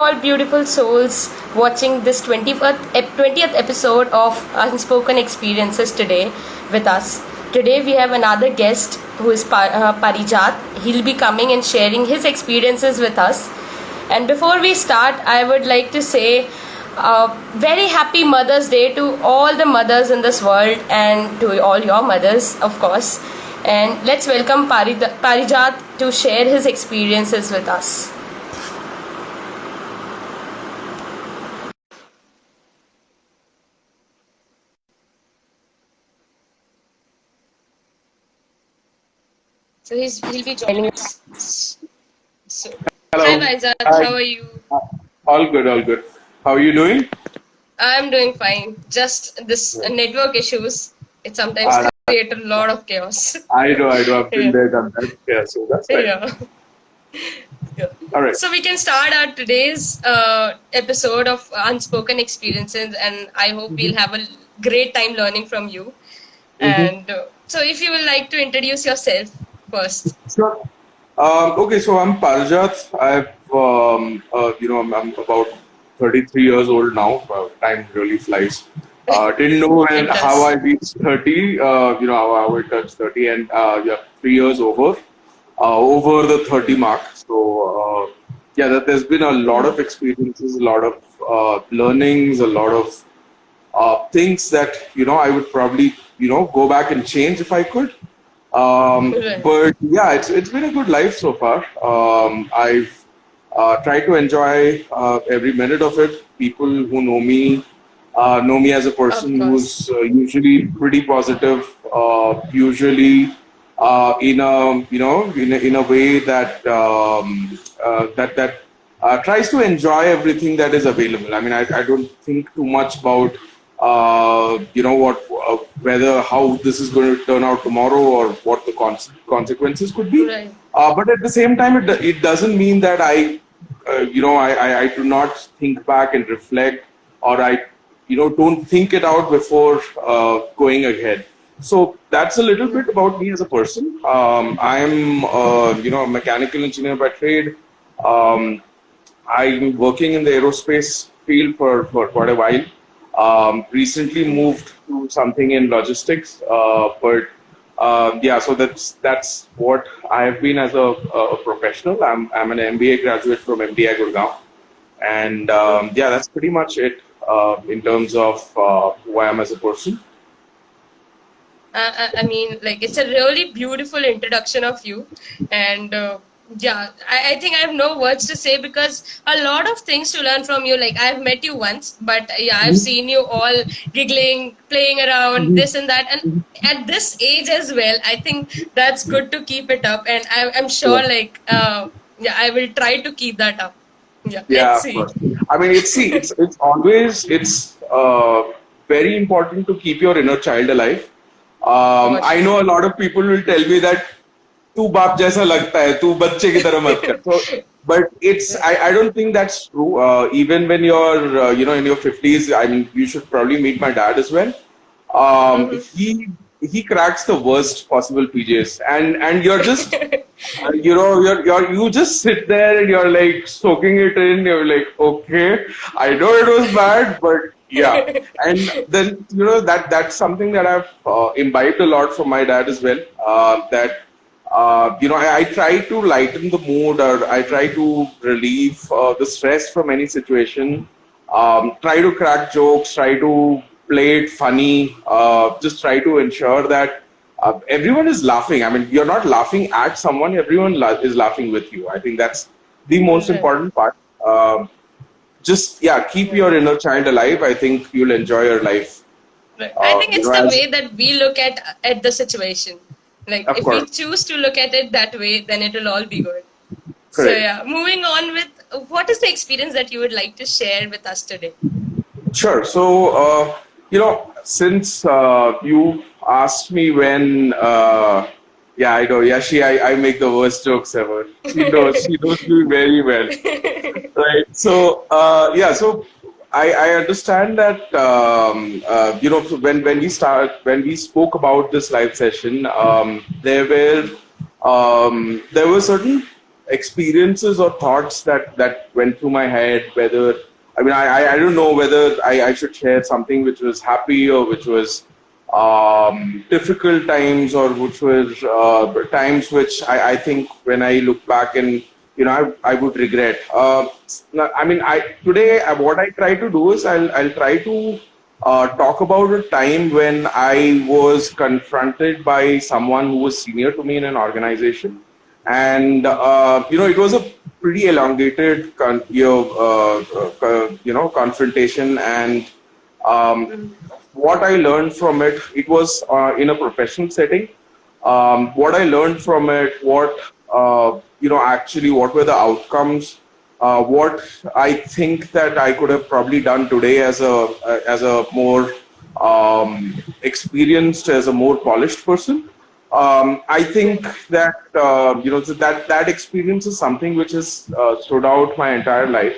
all beautiful souls watching this 20th episode of Unspoken Experiences today with us. Today we have another guest who is Parijat. He'll be coming and sharing his experiences with us. And before we start, I would like to say very happy Mother's Day to all the mothers in this world and to all your mothers, of course. And let's welcome Parijat to share his experiences with us. So he'll be joining us. So, hi Hello. Parijat, Hi. how are you? Uh, All good, all good. How are you doing? I'm doing fine. Just this Right. network issues. It sometimes Uh, create a lot of chaos. I know. I've been Yeah. there, done that. Yeah, so that's right. Yeah. Yeah. All right. So we can start our today's episode of Unspoken Experiences, and I hope we'll have a great time learning from you. Mm-hmm. And so, if you would like to introduce yourself first. Sure. Okay, so I'm Parjat. I'm about 33 years old now. Time really flies. Didn't know It how I does. reached 30, how I touched 30, and yeah, 3 years over the 30 mark. So, yeah, that there's been a lot of experiences, a lot of learnings, a lot of things that I would probably go back and change if I could. Right. But yeah, it's been a good life so far. I've tried to enjoy every minute of it. People who know me as a Of person course. who's usually pretty positive, usually in a way that tries to enjoy everything that is available. I mean, I don't think too much about whether how this is going to turn out tomorrow or what the consequences could be. Right. But at the same time, it doesn't mean that I do not think back and reflect, or I don't think it out before going ahead. So that's a little bit about me as a person. I'm a mechanical engineer by trade. Um, I'm working in the aerospace field for quite a while. Recently moved to something in logistics, but yeah, so that's what I have been as a professional. I'm an MBA graduate from MDI Gurgaon, and yeah, that's pretty much it in terms of who I am as a person. I mean, like, it's a really beautiful introduction of you. And yeah, I think I have no words to say because a lot of things to learn from you. Like, I've met you once, but yeah, I've Mhm. seen you all giggling, playing around, Mhm. this and that. And at this age as well, I think that's good to keep it up. And I'm Yeah. sure, like, yeah, I will try to keep that up. Yeah, let's Yeah, of see. course. I mean, it's always very important to keep your inner child alive. For I sure. know a lot of people will tell me that तू बाप जैसा लगता है तू बच्चे की तरह मत कर so but I don't think that's true even when you're in your 50s. I mean, you should probably meet my dad as well. Mm-hmm. He cracks the worst possible PJs, and you're just you just sit there and you're like soaking it in. You're like, okay, I know it was bad, but yeah. And then that's something that I've imbibed a lot from my dad as well. That I try to lighten the mood, or I try to relieve the stress from any situation. Try to crack jokes, try to play it funny, just try to ensure that everyone is laughing. I mean, you're not laughing at someone, everyone is laughing with you. I think that's the most Right. important part. Just, yeah, keep Right. your inner child alive. I think you'll enjoy your life. Right. I think it's the As way that we look at the situation. Like of if we course, choose to look at it that way, then it will all be good. So correct. yeah, moving on with what is the experience that you would like to share with us today? Sure. So, since you asked me when, yeah, I know, Yashi, I make the worst jokes ever. She knows me very well. Right. So, yeah, so I understand that, so when we spoke about this live session, there were certain experiences or thoughts that went through my head. Whether I don't know whether I should share something which was happy or which was difficult times, or which was times which I think when I look back and I would regret. Today what I try to do is I'll try to talk about a time when I was confronted by someone who was senior to me in an organization, and it was a pretty elongated confrontation, and what I learned from it, it was in a professional setting. What I learned from it, actually, what were the outcomes? What I think that I could have probably done today as a more experienced, as a more polished person. I think that that experience is something which has stood out my entire life.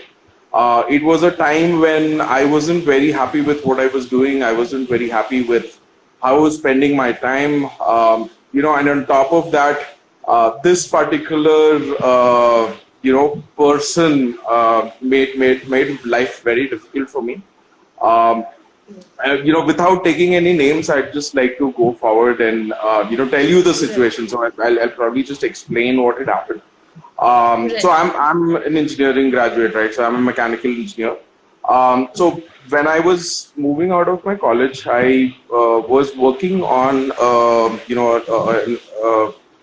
It was a time when I wasn't very happy with what I was doing. I wasn't very happy with how I was spending my time. And on top of that, this particular person made life very difficult for me. Um, Without taking any names, I'd just like to go forward and tell you the Right. situation. So I'll probably just explain what had happened. So Right. I'm an engineering graduate, right? So I'm a mechanical engineer. So when I was moving out of my college, I was working on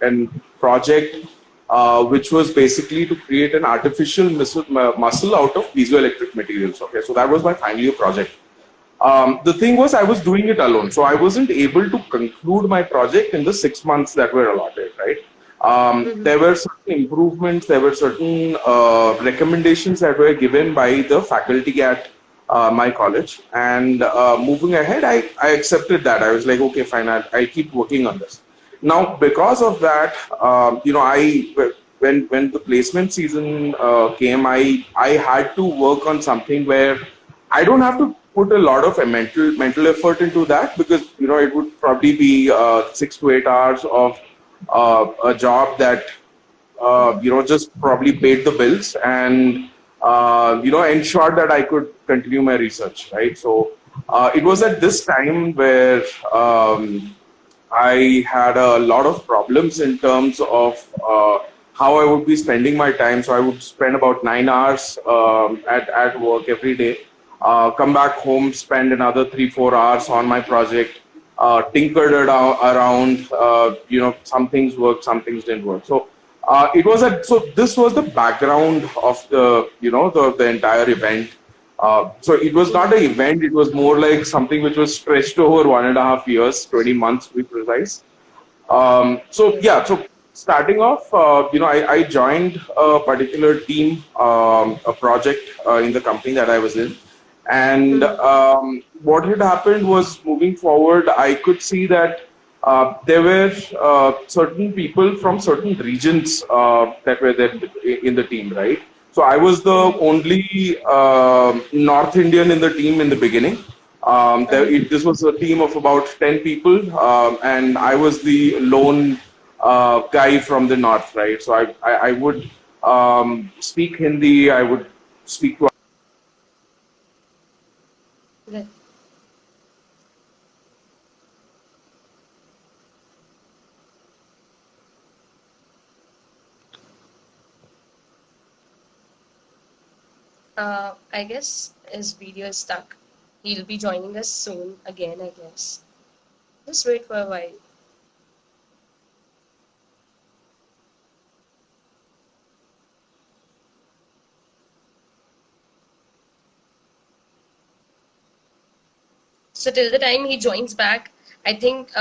an project which was basically to create an artificial muscle out of piezoelectric materials. Okay, so that was my final year project. The thing was, I was doing it alone, so I wasn't able to conclude my project in the 6 months that were allotted, right? There were certain improvements, there were certain recommendations that were given by the faculty at my college, and moving ahead, I accepted that. I was like, okay, fine, I'll keep working on this. Now, because of that, when the placement season came, I had to work on something where I don't have to put a lot of a mental effort into that, because it would probably be 6 to 8 hours of a job that just probably paid the bills and ensured that I could continue my research, right? So it was at this time where I had a lot of problems in terms of how I would be spending my time. So I would spend about 9 hours at work every day, come back home, spend another 3 4 hours on my project, tinkered around. Some things worked, some things didn't work. So so this was the background of the entire event. So it was not an event, it was more like something which was stretched over 1.5 years, 20 months to be precise. So yeah, so starting off, I joined a particular team, a project in the company that I was in. And what had happened was, moving forward, I could see that there were certain people from certain regions that were there in the team, right? So I was the only North Indian in the team in the beginning. This was a team of about 10 people, and I was the lone guy from the north, right? So I would speak Hindi, I would speak to. Right. I guess his video is stuck. He'll be joining us soon again, I guess. Just wait for a while. So till the time he joins back, I think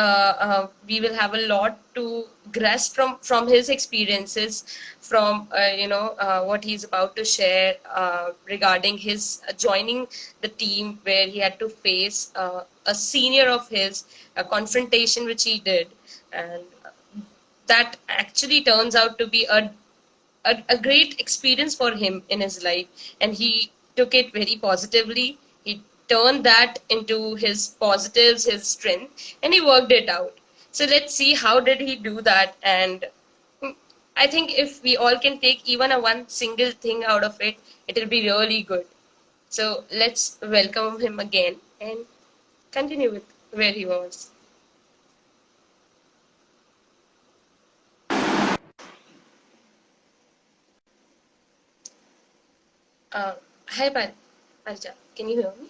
we will have a lot to grasp from his experiences, from what he's about to share regarding his joining the team where he had to face a senior of his, a confrontation which he did, and that actually turns out to be a great experience for him in his life, and he took it very positively. He turned that into his positives, his strength, and he worked it out. So let's see how did he do that, and I think if we all can take even a one single thing out of it, it'll be really good. So let's welcome him again and continue with where he was. Hi, Parja. Can you hear me?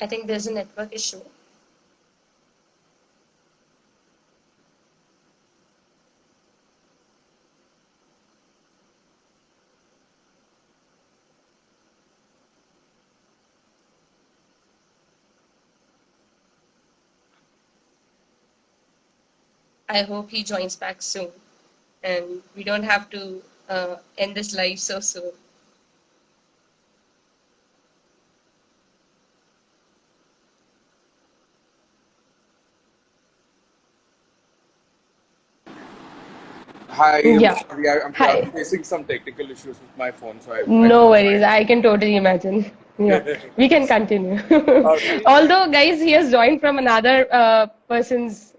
I think there's a network issue. I hope he joins back soon and we don't have to end this live so soon. Hi, I'm Yeah. sorry. I'm Hi. facing some technical issues with my phone, so I No couldn't worries. find I can totally imagine. Yeah. it. We can continue. Okay. Although, guys, he has joined from another person's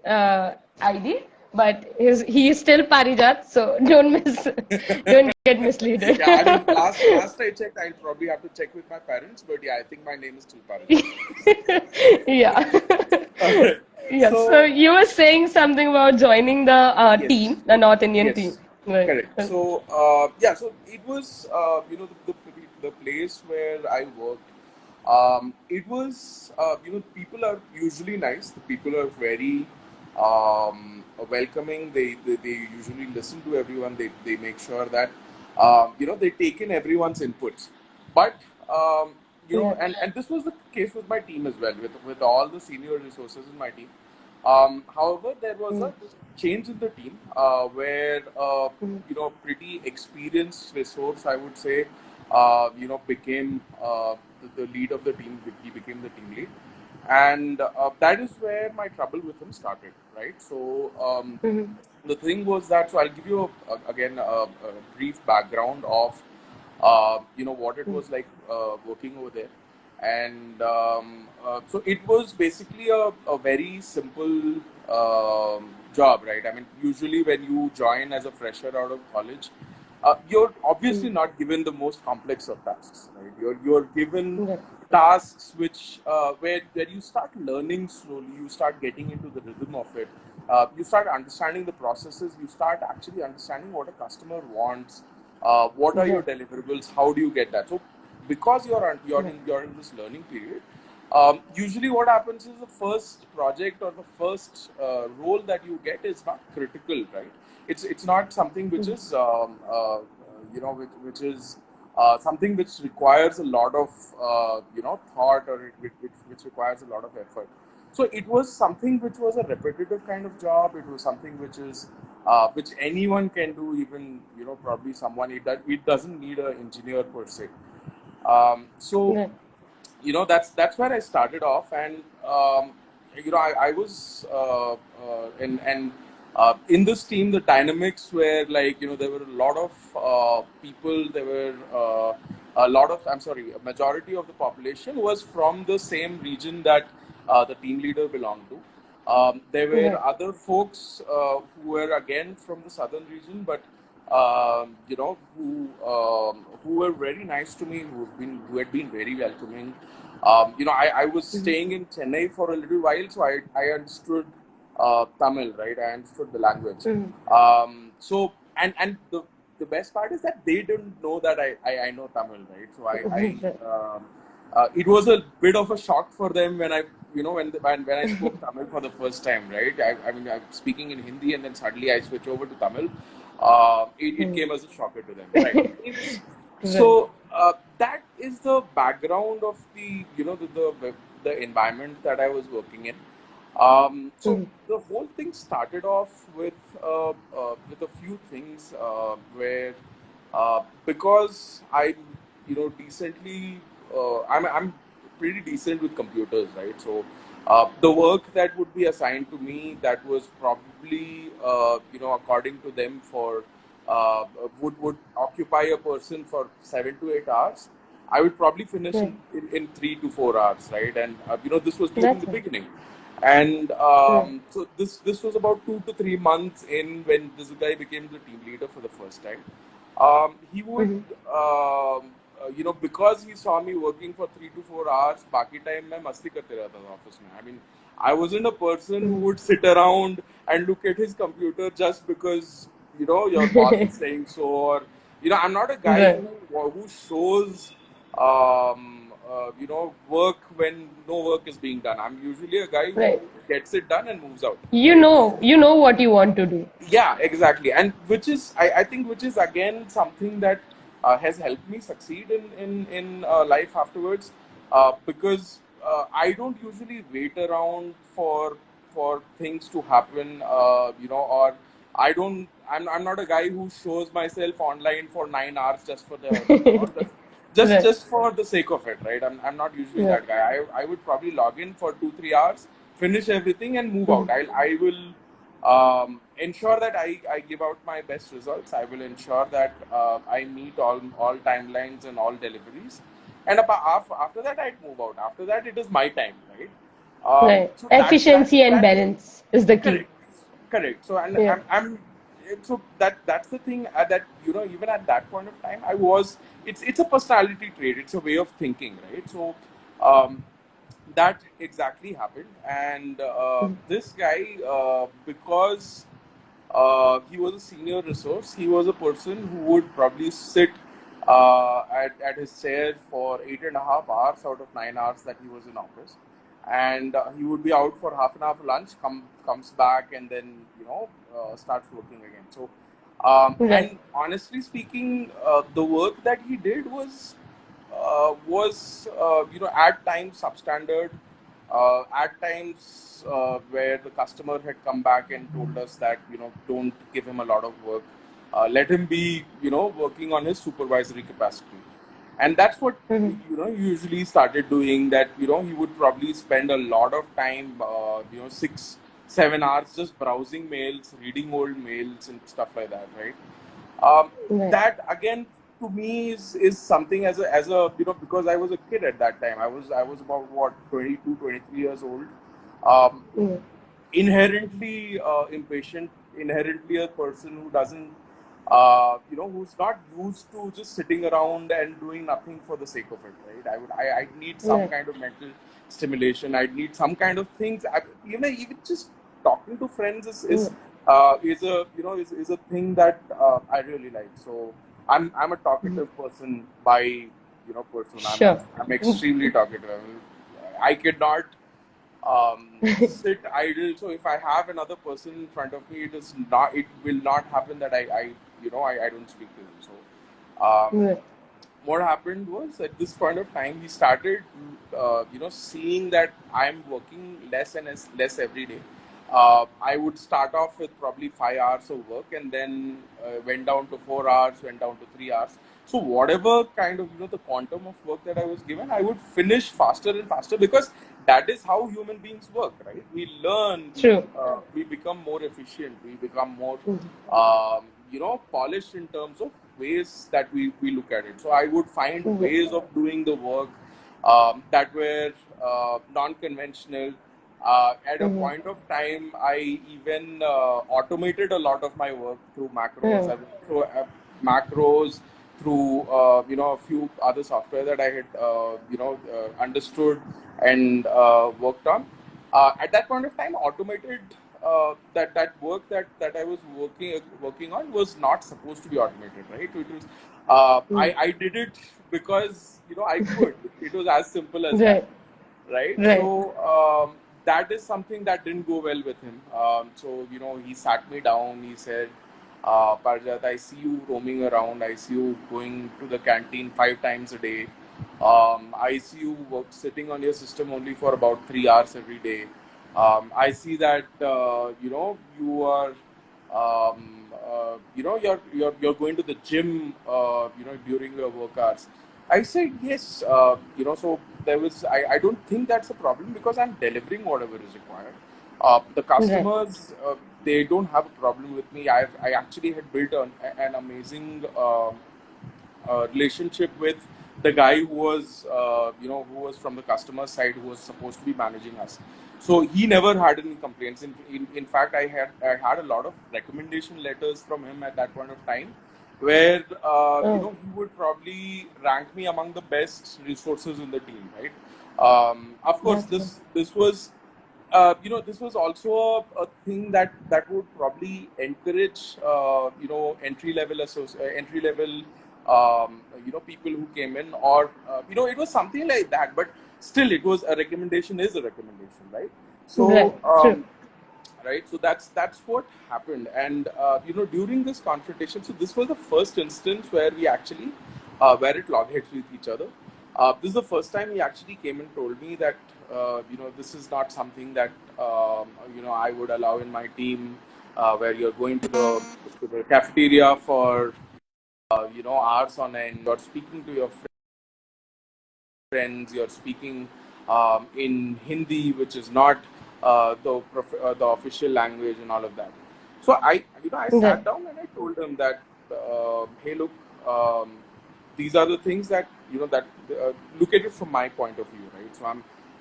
ID, but he is still Parijat, so don't get misleaded. Yeah, I mean, last I checked, I'll probably have to check with my parents, but yeah, I think my name is still Parijat. Yeah. Alright. Yeah. So So you were saying something about joining the yes, team, the North Indian team. yes, Right. correct. So yeah, so it was the place where I worked. It was people are usually nice. The people are very welcoming. They usually listen to everyone. They make sure that they take in everyone's inputs. But Yeah. and this was the case with my team as well, with all the senior resources in my team. However, there was Mm. a change in the team where Mm. pretty experienced resource, I would say, became the lead of the team. He became the team lead, and that is where my trouble with him started. Right. So Mhm. the thing was that, so I'll give you again a brief background of what it was like working over there. And so it was basically a very simple job, right? I mean, usually when you join as a fresher out of college, you're obviously Mm. not given the most complex of tasks, right? You're given Yeah. tasks which where you start learning slowly, you start getting into the rhythm of it, you start understanding the processes, you start actually understanding what a customer wants, what are your Yeah. deliverables, how do you get that. So because Yeah. you're in this learning period, usually what happens is the first project or the first role that you get is not critical, right? It's not something which Mm. is which is something which requires a lot of thought, or which requires a lot of effort. So it was something which was a repetitive kind of job. It was something which is which anyone can do, even probably someone, it doesn't need an engineer per se. So Yeah. that's where I started off. And I was in this team, the dynamics were like, there were a lot of people. There were a lot of, I'm sorry, a majority of the population was from the same region that the team leader belonged to. There were Right. other folks who were again from the southern region, but who were very nice to me, who had been very welcoming. I was Mhm. staying in Chennai for a little while, so I understood Tamil, right? I understood the language. Mhm. So and the best part is that they didn't know that I know Tamil, right? So Right. it was a bit of a shock for them when when I spoke Tamil for the first time, right? I mean, I'm speaking in Hindi and then suddenly I switch over to Tamil. It Mm. came as a shocker to them, right? Right. So that is the background of the the environment that I was working in. So Mhm. the whole thing started off with a few things where because I decently I'm pretty decent with computers, right? So the work that would be assigned to me, that was probably according to them, for uh, would occupy a person for 7 to 8 hours, I would probably finish Right. in 3 to 4 hours, right? And this was during That's the it. beginning, and Right. so this was about 2 to 3 months in when this guy became the team leader for the first time. He would, Mm-hmm. because he saw me working for 3 to 4 hours, बाकी time मैं मस्ती करते रहता था office में. I mean, I wasn't a person who would sit around and look at his computer just because your boss is saying so, or I'm not a guy Right. who shows work when no work is being done. I'm usually a guy who Right. gets it done and moves out, You right? know, you know what you want to do. Yeah, exactly, and which is I think which is again something that has helped me succeed in life afterwards, because I don't usually wait around for things to happen, or I'm not a guy who shows myself online for 9 hours just for the Right. just for the sake of it, right? I'm not usually Right. that guy. I would probably log in for 2 3 hours, finish everything, and move out. I will ensure that I give out my best results. I will ensure that I meet all timelines and all deliveries. And after that, I'd move out. After that, it is my time, right? Right. So Efficiency and that balance is the key. correct, correct. So and Yeah. so that's the thing, that even at that point of time, I was. It's a personality trait. It's a way of thinking, right? So. Um, that exactly happened, and this guy, because he was a senior resource, he was a person who would probably sit at his chair for 8.5 hours out of 9 hours that he was in office, and he would be out for half an hour for lunch, comes back, and then starts working again. So Right. and honestly speaking, the work that he did was at times substandard, at times where the customer had come back and told us that don't give him a lot of work, let him be working on his supervisory capacity. And that's what Mm-hmm. usually started doing, that he would probably spend a lot of time, 6 7 hours just browsing mails, reading old mails and stuff like that, right? Right. That again, to me, is something, as a because I was a kid at that time. I was about what, 22 23 years old, um, Mm. inherently impatient, inherently a person who doesn't, who's not used to just sitting around and doing nothing for the sake of it, right? I need some Right. kind of mental stimulation. I need some kind of things. Even just talking to friends Mm. is a is a thing that I really like. So I'm a talkative person by person. Sure. I'm extremely talkative. I cannot sit idle. So if I have another person in front of me, it will not happen that I don't speak to him. So Right. what happened was, at this point of time, we started seeing that I'm working less and less every day. I would start off with probably 5 hours of work, and then went down to 4 hours, went down to 3 hours. So whatever kind of the quantum of work that I was given, I would finish faster and faster, because that is how human beings work, right? We learn, True. we become more efficient, we become more Mhm. polished in terms of ways that we look at it. So I would find Mhm. ways of doing the work that were non-conventional. At a Mhm. point of time, I even automated a lot of my work through macros. Mhm. Macros through a few other software that I had understood and worked on. At that point of time, automated that work that I was working on was not supposed to be automated, right? It was Mhm. I did it because I could. It was as simple as that, Right. right? So Right. that is something that didn't go well with him. So he sat me down. He said, Parjat, I see you roaming around. I see you going to the canteen 5 times a day. I see you sitting on your system only for about 3 hours every day. I see that you are you're going to the gym during your work hours. I said yes. So there was I don't think that's a problem, because I'm delivering whatever is required. The Right. customers, they don't have a problem with me. I actually had built an amazing relationship with the guy who was, who was from the customer side, who was supposed to be managing us. So he never had any complaints. In fact, I had a lot of recommendation letters from him at that point of time, where Oh, he would probably rank me among the best resources in the team, right? Of course, that's good. this was also a thing that would probably encourage entry level people who came in, or it was something like that. But still, it was a recommendation is a recommendation, right? Right. So True. right, so that's what happened. And during this confrontation, so this was the first instance where we actually where it logheads with each other. This is the first time he actually came and told me that this is not something that I would allow in my team, where you're going to the cafeteria for hours on end, you're speaking to your friends, you're speaking in Hindi, which is not the official language, and all of that. So I sat Right. down and I told him that, hey, look, um, these are the things that that look at it from my point of view, right? So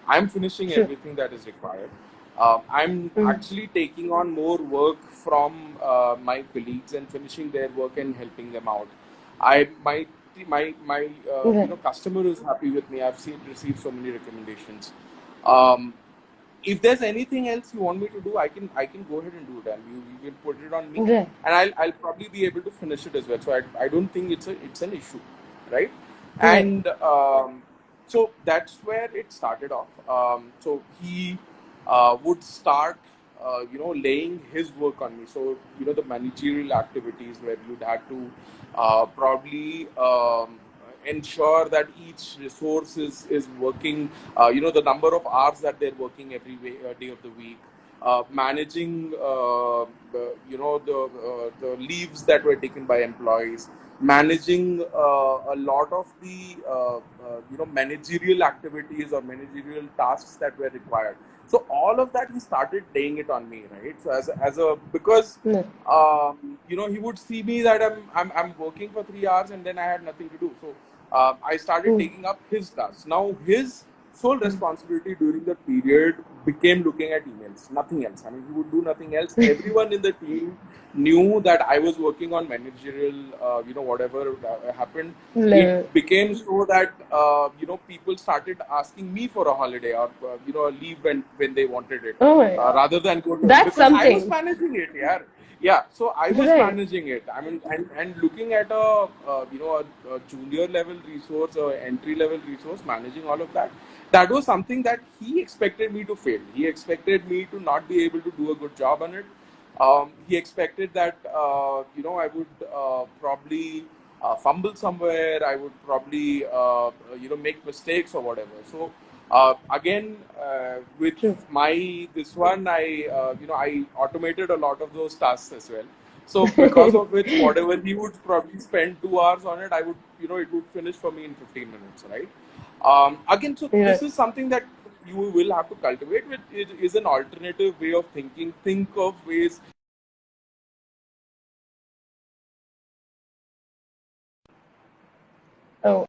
I'm finishing True. everything that is required. I'm Mm. actually taking on more work from my colleagues and finishing their work and helping them out. I my Right. customer is happy with me. I've received so many recommendations. Um, if there's anything else you want me to do, I can go ahead and do it, and you can put it on me, Right. and I'll probably be able to finish it as well. So I don't think it's an issue, right? Right. And so that's where it started off. So he would start laying his work on me. So the managerial activities where you'd have to probably ensure that each resource is working, the number of hours that they're working every day of the week, managing the leaves that were taken by employees, managing a lot of the managerial activities or managerial tasks that were required. So all of that he started laying it on me, right? So as a because Right. he would see me that I'm working for 3 hours and then I had nothing to do. So I started Mm. taking up his tasks. Now his sole Mm. responsibility during the period became looking at emails, nothing else. I mean, he would do nothing else. Everyone in the team knew that I was working on managerial, whatever happened. It Level. became so that people started asking me for a holiday or a leave when they wanted it, Oh my God. rather than go to, That's because I was something. managing it. Yeah, so I was Right. managing it. I mean, and looking at a junior level resource or entry level resource, managing all of that, that was something that he expected me to fail. He expected me to not be able to do a good job on it. He expected that I would probably fumble somewhere. I would probably make mistakes or whatever. So again, with True. my this one, I automated a lot of those tasks as well. So because of which, whatever he would probably spend 2 hours on it, I would it would finish for me in 15 minutes, right? Again, so this Right. is something that you will have to cultivate. Which is an alternative way of thinking. Think of ways. Oh.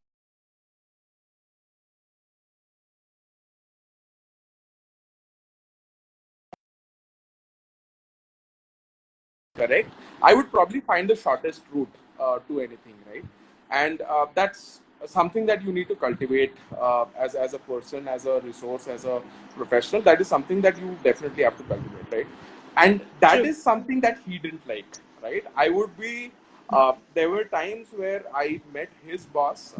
Correct, I would probably find the shortest route to anything, right? And that's something that you need to cultivate as a person, as a resource, as a professional. That is something that you definitely have to cultivate, right? And that True. is something that he didn't like, right? There were times where I met his boss.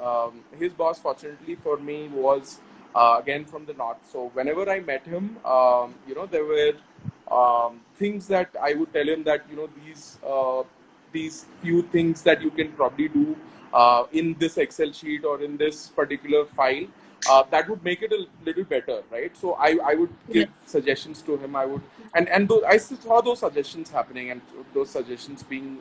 His boss, fortunately for me, was again from the north. So whenever I met him, there were things that I would tell him that these few things that you can probably do in this Excel sheet or in this particular file, that would make it a little better, right? So I would Yeah. give suggestions to him. I saw those suggestions happening, and those suggestions being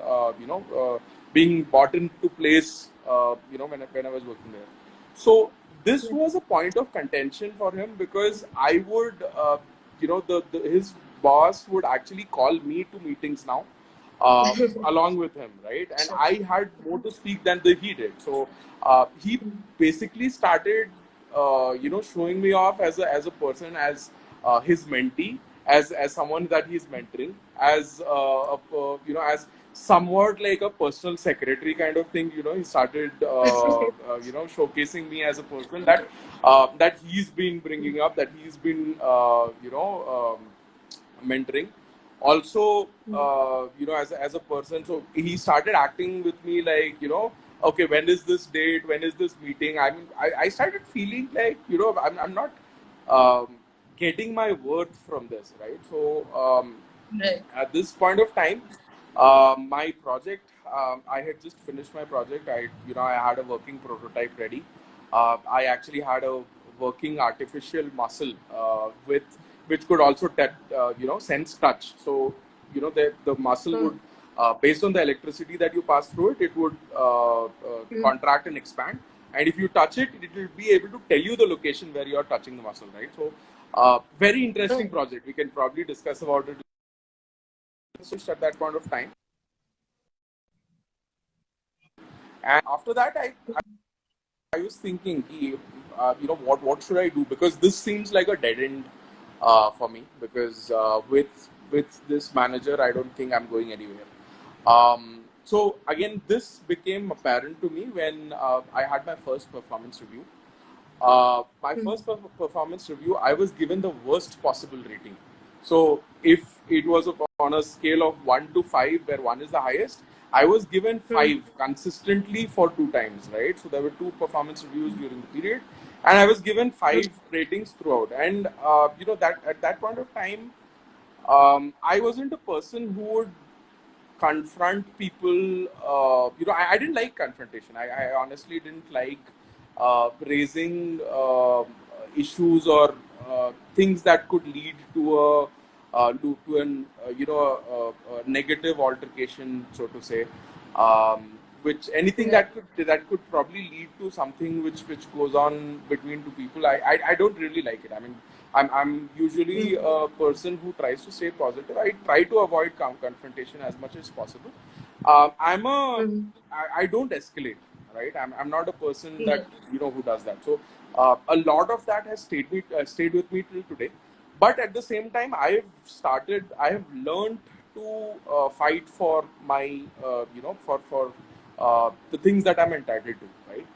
brought into place, when I was working there. So this was a point of contention for him, because I would, the his boss would actually call me to meetings now, along with him, right? And I had more to speak than he did. So he basically started, showing me off as a person, as his mentee, as someone that he's mentoring, as as somewhat like a personal secretary kind of thing. He started showcasing me as a person that he's been bringing up, that he's been mentoring. Also, as a person, so he started acting with me like, okay, when is this date, when is this meeting? I mean, I started feeling like, I'm not getting my worth from this, right? So Right. at this point of time, my project, I had just finished my project. I had a working prototype ready. I actually had a working artificial muscle with which could also sense touch. So the muscle would, based on the electricity that you pass through it, it would contract and expand. And if you touch it, it will be able to tell you the location where you are touching the muscle, right? So very interesting project. We can probably discuss about it at that point of time. And after that, I was thinking, what should I do? Because this seems like a dead end for me. Because with this manager, I don't think I'm going anywhere. So again, this became apparent to me when I had my first performance review. My first performance review, I was given the worst possible rating. So if it was on a scale of 1 to 5, where 1 is the highest, I was given 5 consistently for 2 times, right? So there were 2 performance reviews during the period, and I was given 5 ratings throughout. And that at that point of time, I wasn't a person who would confront people. I didn't like confrontation. I honestly didn't like raising issues or things that could lead to to an a negative altercation, so to say. Which anything that could probably lead to something which goes on between two people. I don't really like it. I mean, I'm usually a person who tries to stay positive. I try to avoid confrontation as much as possible. I don't escalate, right? I'm not a person that who does that. So a lot of that has stayed with me till today. But at the same time, I have learned to fight for my for the things that I'm entitled to, right?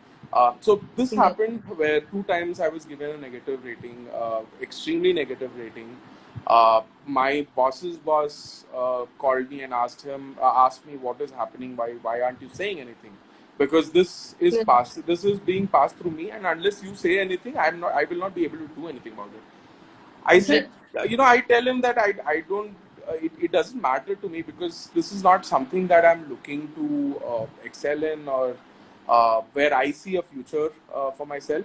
So this happened where 2 times I was given a negative rating, extremely negative rating. My boss's boss called me and asked me what is happening, why aren't you saying anything? Because this is being passed through me, and unless you say anything, I will not be able to do anything about it. I said, I tell him that I don't, it doesn't matter to me, because this is not something that I'm looking to excel in, or where I see a future for myself.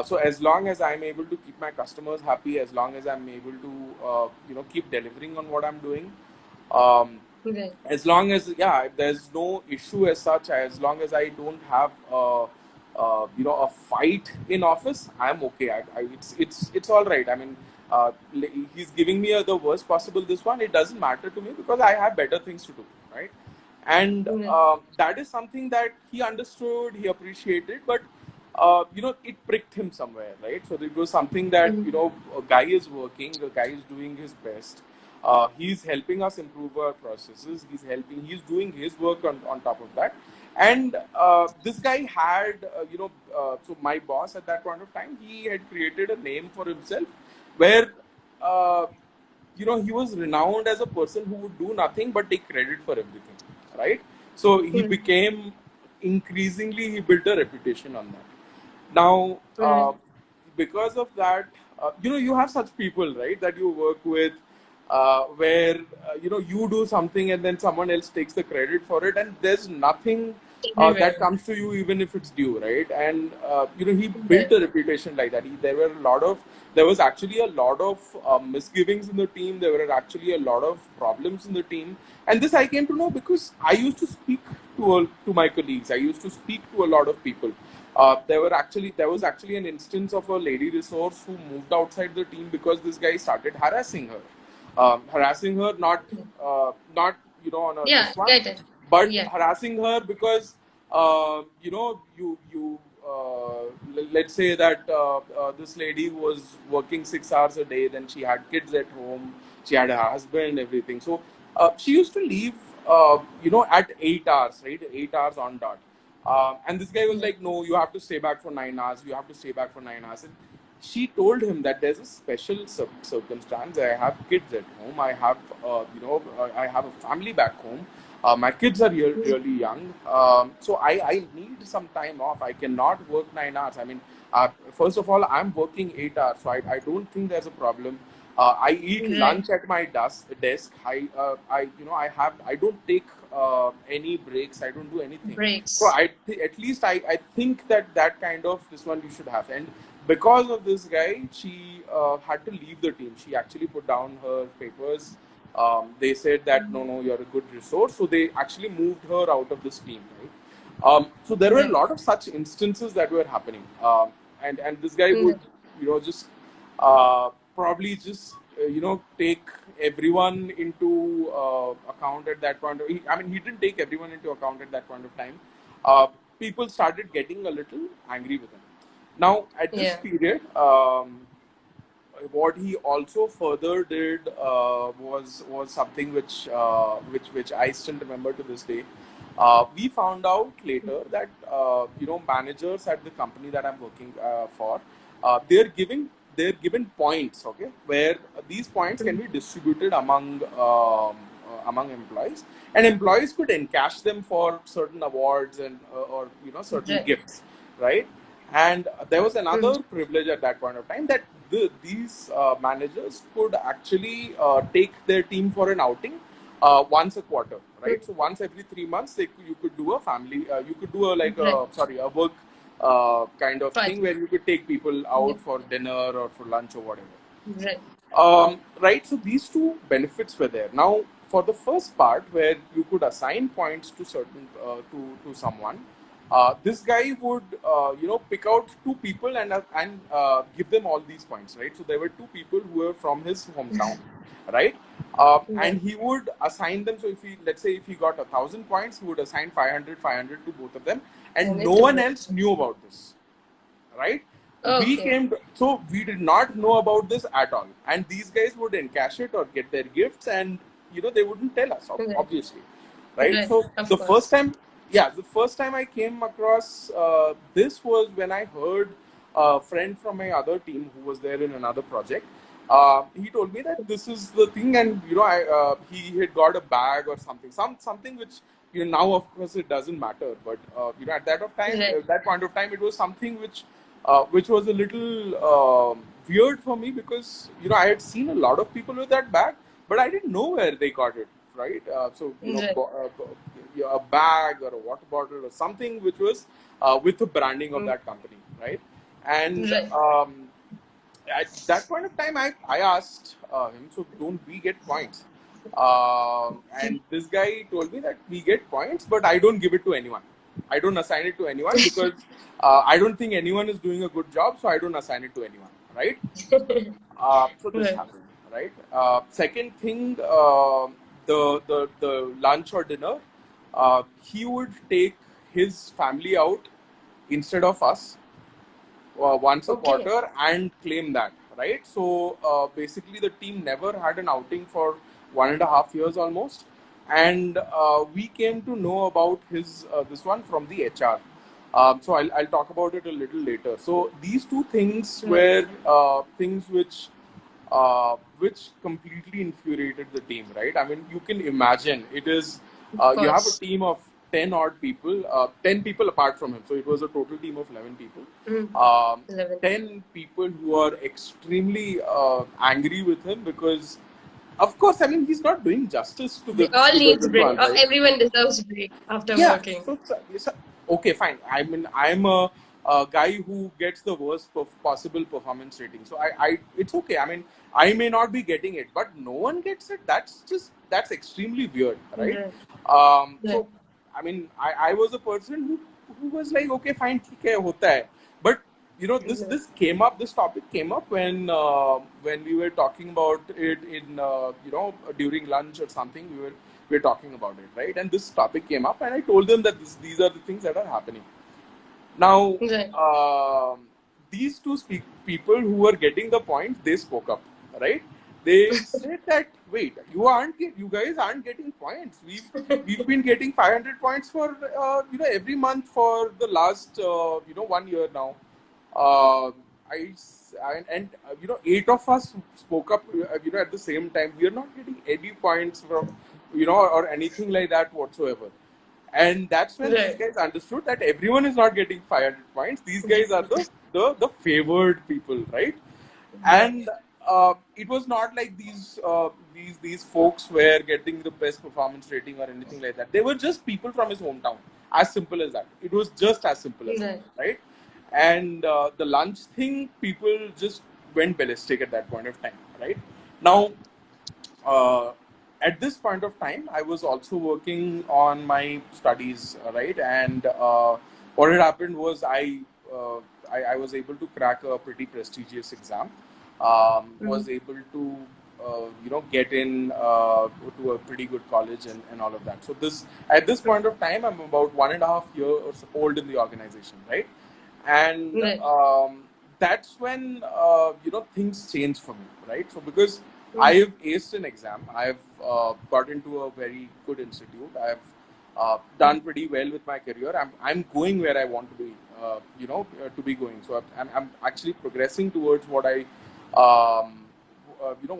So as long as I'm able to keep my customers happy, as long as I'm able to, keep delivering on what I'm doing, um, as long as there's no issue as such, as long as I don't have a fight in office, I'm okay. It's all right. I mean, he's giving me the worst possible this one. It doesn't matter to me, because I have better things to do, right? And that is something that he understood, he appreciated, but it pricked him somewhere, right? So it was something that a guy is working, a guy is doing his best. He's helping us improve our processes. He's doing his work on top of that. And this guy had, so my boss at that point of time, he had created a name for himself where, he was renowned as a person who would do nothing but take credit for everything, right? So he became, increasingly, he built a reputation on that. Now, because of that, you have such people, right, that you work with, where you do something and then someone else takes the credit for it, and there's nothing that comes to you, even if it's due, right? And he built a reputation like that. There was actually a lot of misgivings in the team. There were actually a lot of problems in the team, and this I came to know because I used to speak to my colleagues. I used to speak to a lot of people. There was actually an instance of a lady resource who moved outside the team because this guy started harassing her. harassing her, not on Yeah, this one, get it. but Yeah. harassing her because you let's say that this lady was working 6 hours a day, then she had kids at home, she had a husband, everything. So she used to leave at 8 hours, right? 8 hours on dot. And this guy was Yeah. like, no, you have to stay back for 9 hours. You have to stay back for 9 hours. And she told him that there's a special circumstance. I have kids at home. I have a family back home. My kids are really young. So I need some time off. I cannot work 9 hours. I mean, first of all, I'm working 8 hours. So I don't think there's a problem. I eat Right. lunch at my desk. I don't take any breaks. I don't do anything. So Breaks. at least I think that kind of this one you should have. And because of this guy, she had to leave the team. She actually put down her papers. They said that no, you're a good resource. So they actually moved her out of this team, right? So there were a Right. lot of such instances that were happening. And this guy would Mm. just probably just take everyone into account at that point. I mean, he didn't take everyone into account at that point of time. Uh, People started getting a little angry with him. Now, at this Yeah. period, what he also further did was something which I still remember to this day. We found out later that managers at the company that I'm working for, they're given points, okay, where these points can be distributed among employees, and employees could encash them for certain awards and or certain Right. gifts, right? And there was Mm. another privilege at that point of time that these managers could actually take their team for an outing once a quarter, Mm. right? So once every 3 months, you could do a family, you could do Right. a work kind of thing Fine. where you could take people Yeah. out for dinner or for lunch or whatever. Right. Right, so these two benefits were there. Now, for the first part, where you could assign points to certain to someone, this guy would pick out two people and give them all these points, right? So there were two people who were from his hometown, right? And Right. he would assign them. So if he, let's say, if he got 1,000 points, he would assign 500 to both of them, and And no it to one both. else knew about this, right? Okay. So we did not know about this at all, and these guys would encash it or get their gifts, and they wouldn't tell us, Right. obviously, right? Right. So Of the first course. time, yeah, the first time I came across this was when I heard a friend from my other team who was there in another project. He told me that this is the thing, and he had got a bag or something which now of course it doesn't matter, but Right. at that point of time, it was something which was a little weird for me, because I had seen a lot of people with that bag, but I didn't know where they got it, right? Right. A bag or a water bottle or something which was with the branding of Mm. that company, right? And Right. at that point of time, I asked him, so don't we get points? And this guy told me that we get points, but I don't give it to anyone. I don't assign it to anyone because I don't think anyone is doing a good job, so I don't assign it to anyone, right? So this Right. happened, right? Second thing, the lunch or dinner, he would take his family out instead of us once a Okay. quarter and claim that, right? So basically, the team never had an outing for 1.5 years almost, and we came to know about his this one from the HR. So I'll talk about it a little later. So these two things Right. were things which completely infuriated the team, right? I mean, you can imagine it is Of you have a course. team of 10 odd people, 10 people apart from him, so it was a total team of 11 people. Mm. Um, 11. 10 people who are extremely angry with him because, of course, I mean, he's not doing justice to They all needs this break. one, right? Everyone deserves break after Yeah, working. okay, fine. I mean, I'm a guy who gets the worst possible performance rating, so it's okay. I mean, I may not be getting it, but no one gets it. That's extremely weird, right? Right. So Right. I mean, I was a person who was like, okay, fine, ठीक है, होता है, but this came up. This topic came up when we were talking about it in during lunch or something. We were talking about it, right? And this topic came up, and I told them that these are the things that are happening. Now, Right. these two people who were getting the point, they spoke up, right? They said that, wait, you guys aren't getting points. We've been getting 500 points for every month for the last 1 year now. Uh, eight of us spoke up, at the same time. We are not getting any points from, or anything like that whatsoever. And that's when these Right. guys understood that everyone is not getting 500 points. These guys are the favored people, right? Right. And it was not like these folks were getting the best performance rating or anything like that. They were just people from his hometown. As simple as that. It was just as simple as that, Right. right? And the lunch thing, people just went ballistic at that point of time, right? Now, uh, at this point of time, I was also working on my studies, right? And what had happened was I was able to crack a pretty prestigious exam. Was able to get in to a pretty good college and all of that. So this at this point of time, I'm about 1.5 years old in the organization, right? And Right. that's when things change for me, right? So because I've aced an exam, I've got into a very good institute, I've done pretty well with my career. I'm going where I want to be, to be going. So I'm actually progressing towards what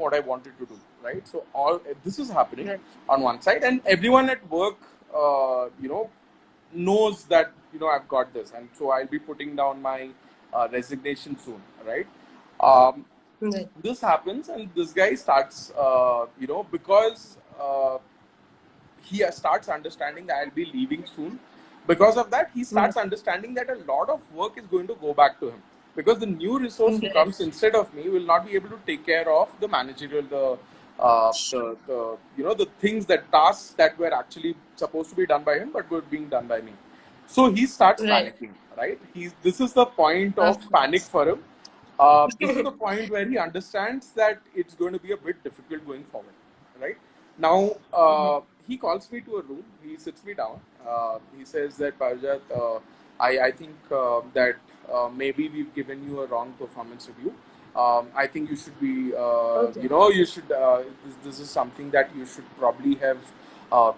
what I wanted to do, right? So all this is happening Right. on one side, and everyone at work, knows that I've got this, and so I'll be putting down my resignation soon, right? Um, Right. this happens, and this guy starts, because he starts understanding that I'll be leaving soon. Because of that, he starts understanding that a lot of work is going to go back to him. Because the new resource who Right. comes instead of me will not be able to take care of the managerial, the things, that tasks that were actually supposed to be done by him but were being done by me. So he starts Right. panicking, right? This is the point Of of panic course. for him. This is the point where he understands that it's going to be a bit difficult going forward, right? Now, he calls me to a room. He sits me down. He says that, Parjat, I think that maybe we've given you a wrong performance review. I think you should be, Okay. you should, this is something that you should probably have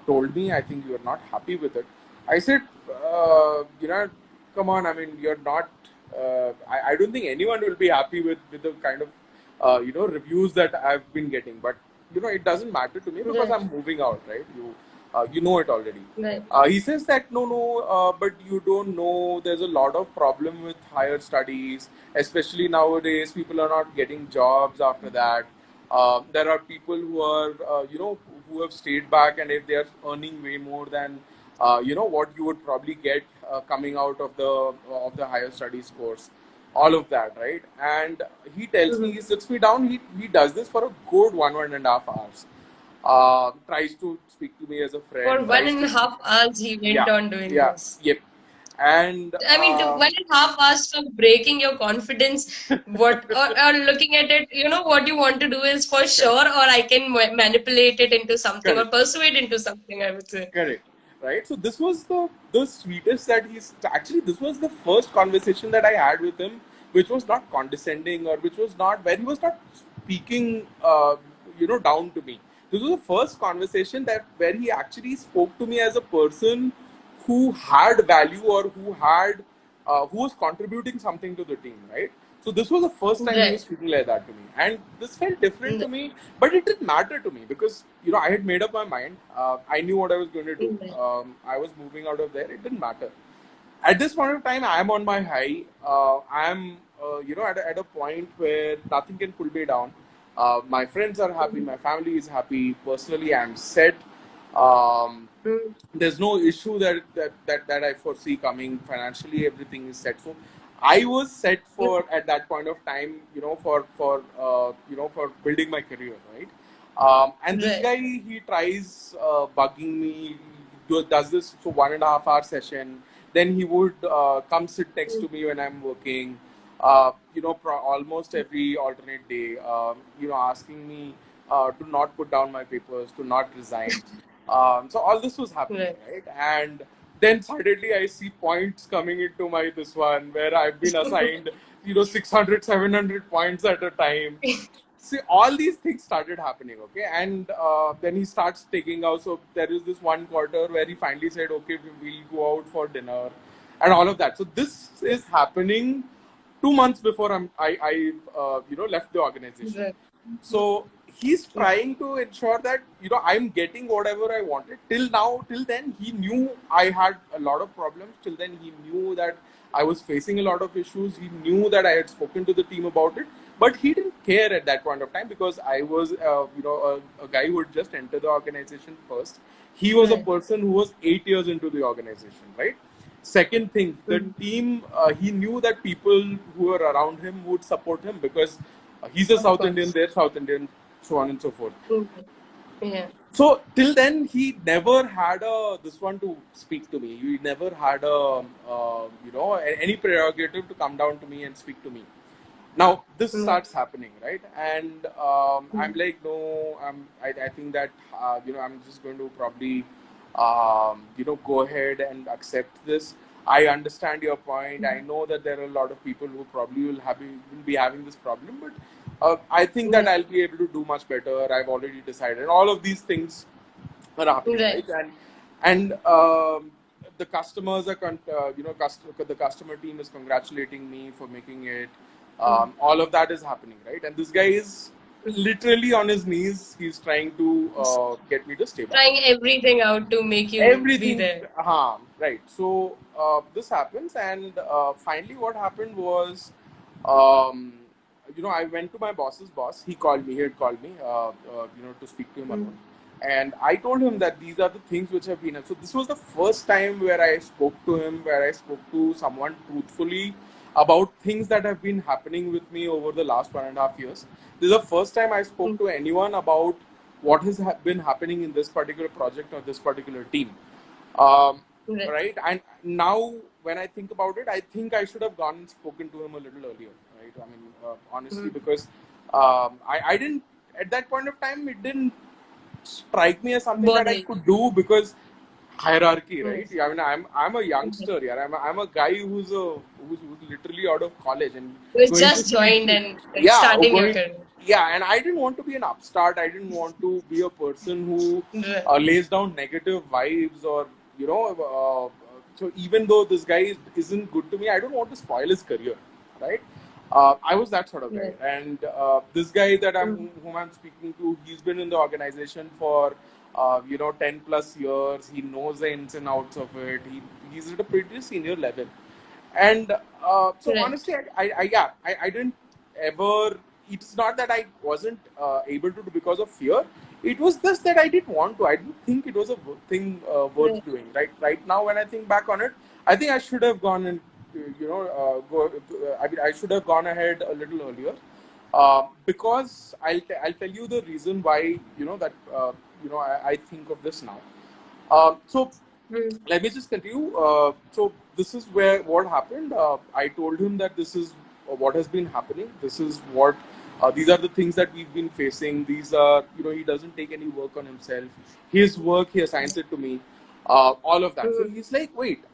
told me. I think you're not happy with it. I said, come on, I mean, you're not, I don't think anyone will be happy with the kind of, reviews that I've been getting. But, it doesn't matter to me because Right. I'm moving out, right? You know it already. Right. He says that no, but you don't know. There's a lot of problem with higher studies, especially nowadays. People are not getting jobs after that. There are people who are, who have stayed back, and if they are earning way more than, what you would probably get coming out of the higher studies course, all of that, right? And he tells me, he sits me down. He does this for a good 1.5 hours. Tries to speak to me as a For friend. one Tries and to a half hours, he went yeah, on doing yeah, this. yep. And I mean, to 1.5 hours of breaking your confidence, or looking at it, what you want to do is for correct, sure, or I can manipulate it into something or correct. persuade into something, I would say. Correct. Right. So this was the sweetest that he's actually, this was the first conversation that I had with him, which was not condescending, or which was not where he was not speaking down to me. This was the first conversation that where he actually spoke to me as a person who had value, or who was contributing something to the team, right? So this was the first time he was Right. speaking like that to me, and this felt different to Right. me, but it didn't matter to me because I had made up my mind. I knew what I was going to do. Right. I was moving out of there. It didn't matter. At this point of time, I am on my high. I am at a point where nothing can pull me down. My friends are happy. My family is happy. Personally, I am set. Um, Mm. there's no issue that I foresee coming. Financially, everything is set. So I was set for at that point of time, for building my career, right? And this Right. guy, he tries bugging me. Does this for 1.5 hour session. Then he would come sit next to me when I'm working. almost every alternate day, asking me to not put down my papers, to not resign. So all this was happening, Right. right? And then suddenly I see points coming into my this one where I've been assigned, 600, 700 points at a time. See, all these things started happening, okay? And then he starts taking out. So there is this one quarter where he finally said, okay, we'll go out for dinner and all of that. So this is happening 2 months before I left the organization. Right. So he's trying to ensure that I'm getting whatever I wanted. Till then he knew I had a lot of problems. Till then he knew that I was facing a lot of issues. He knew that I had spoken to the team about it, but he didn't care at that point of time because I was a guy who had just entered the organization first. He was a Right. person who was 8 years into the organization, right? Second thing, the team, he knew that people who were around him would support him because he's a Of South Indian, course. they're South Indian, so on and so forth. Mhm. Yeah. So till then, he never had this one to speak to me. He never had any prerogative to come down to me and speak to me. Now this Right. starts happening, right? And I'm like, no, I think that I'm just going to probably go ahead and accept this. I understand your point. I know that there are a lot of people who probably will be having this problem, but I think that Yeah. I'll be able to do much better. I've already decided. All of these things are happening, Right. right? And the customers are, the customer team is congratulating me for making it. All of that is happening, right? And this guy is literally on his knees. He's trying to get me to stay back. Trying everything out to make you be Everything, there. right. So this happens, and finally, what happened was, I went to my boss's boss. He called me. He had called me, to speak to him Mm. alone. And I told him that these are the things which have been. So this was the first time where I spoke to him, where I spoke to someone truthfully about things that have been happening with me over the last 1.5 years. This is the first time I spoke Mm. to anyone about what has been happening in this particular project or this particular team. Um, Right. right. And now when I think about it, I think I should have gone and spoken to him a little earlier, right? I mean, honestly, Mm. because I didn't, at that point of time, it didn't strike me as something that Bother I you. could do because hierarchy, Mm. right? I mean, I'm a youngster, yeah. I'm a guy who's literally out of college and You going to just speak joined to, and like yeah, starting your going, career. yeah. And I didn't want to be an upstart. I didn't want to be a person who Right. lays down negative vibes or you know. So even though this guy isn't good to me, I don't want to spoil his career, right? I was that sort of guy, Right. and this guy that Mm. whom I'm speaking to, he's been in the organization for 10 plus years. He knows the ins and outs of it. He's at a pretty senior level, and so Right. honestly, I didn't ever. It's not that I wasn't able to do because of fear. It was just that I didn't want to. I didn't think it was a thing worth Right. doing. Right now, when I think back on it, I think I should have gone and I mean, I should have gone ahead a little earlier. Because I'll tell you the reason why that I think of this now. So Mm. let me just continue. So this is where what happened. I told him that this is what has been happening. This is what these are the things that we've been facing. These are he doesn't take any work on himself. His work he assigns it to me. All of that. So Mm. he's like, wait,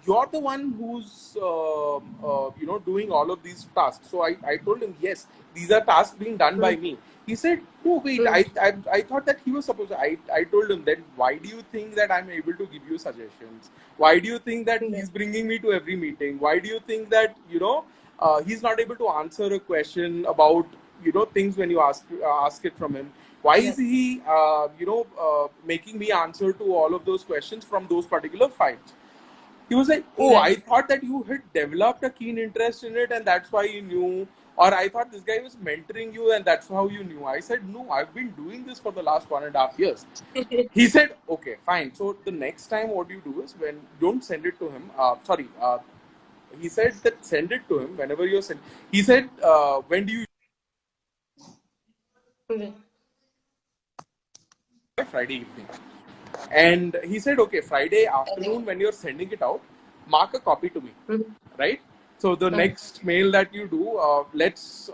you're the one who's doing all of these tasks. So I told him yes, these are tasks being done by Mm. me. He said, no, wait, Mm. I thought that he was supposed to. I told him, then why do you think that I'm able to give you suggestions? Why do you think that Right. he's bringing me to every meeting? Why do you think that, he's not able to answer a question about, things when you ask it from him? Why is Right. he, making me answer to all of those questions from those particular files? He was like, oh, Right. I thought that you had developed a keen interest in it and that's why you knew. Or I thought this guy was mentoring you and that's how you knew. I said, no, I've been doing this for the last 1.5 years. He said, okay, fine. So the next time what you do is when don't send it to him. He said that send it to him whenever you're send. He said, when do you Right. Friday evening? And he said, okay, Friday Okay. afternoon when you're sending it out, mark a copy to me, Mm. right? So the next mail that you do, let's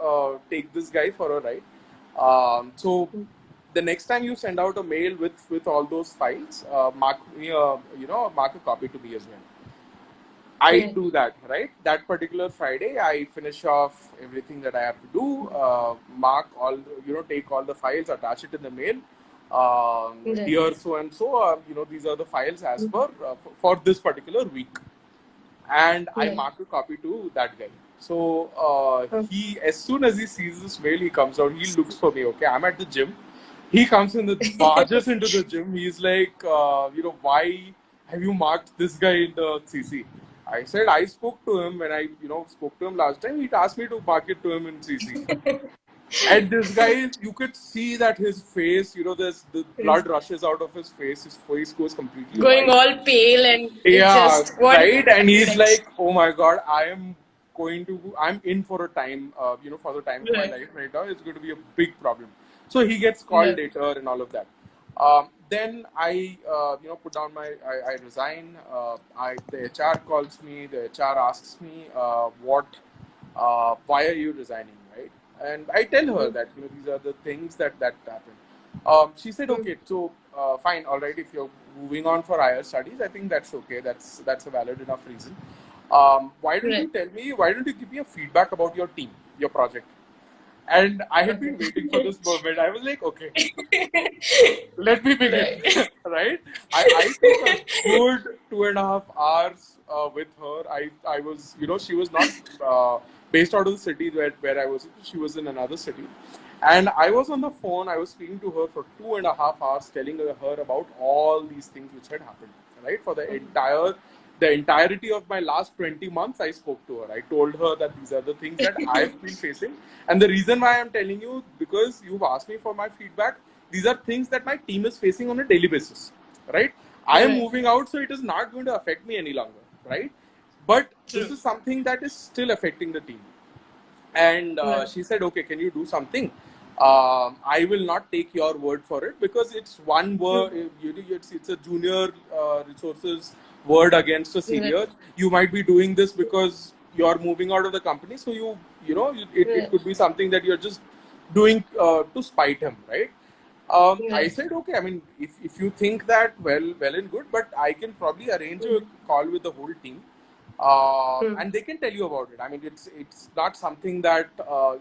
take this guy for a ride. So the next time you send out a mail with all those files, mark me mark a copy to me as well. I do that, right? That particular Friday, I finish off everything that I have to do, mark all, take all the files, attach it in the mail. Dear so and so, these are the files as per for this particular week, and I mark a copy to that guy. So he, as soon as he sees this mail, he comes out. He looks for me. Okay, I'm at the gym. He comes in the barges into the gym. He's like, why have you marked this guy in the CC? I said I spoke to him when I, spoke to him last time. He asked me to mark it to him in CC. And this guy, you could see that his face, there's the blood rushes out of his face. His face goes completely Going white. all pale, and it Yeah, just, what right. And he's next? like, "Oh my God, I'm in for a time, for the time of my life right now. It's going to be a big problem." So he gets called later and all of that. Then I, put down I resign. The HR calls me. The HR asks me, why are you resigning, right? And I tell her that, these are the things that happen. She said, okay, so fine, all right. If you're moving on for higher studies, I think that's okay. That's a valid enough reason. Why don't you tell me? Why don't you give me a feedback about your team, your project? And I had been waiting for this moment. I was like, okay, let me begin. Right? I took a good 2.5 hours with her. I was, she was not based out of the city where I was. She was in another city. And I was on the phone. I was speaking to her for 2.5 hours, telling her about all these things which had happened. Right? For the entirety of my last 20 months, I spoke to her. I told her that these are the things that I've been facing. And the reason why I'm telling you, because you've asked me for my feedback, these are things that my team is facing on a daily basis, right? I am moving out, so it is not going to affect me any longer, right? But this is something that is still affecting the team. And she said, okay, can you do something? I will not take your word for it, because it's one word, it's a junior resources word against a senior. You might be doing this because you're moving out of the company, so it could be something that you're just doing to spite him, right? I said, okay, I mean, if you think that, well and good, but I can probably arrange a call with the whole team, and they can tell you about it. I mean, it's not something that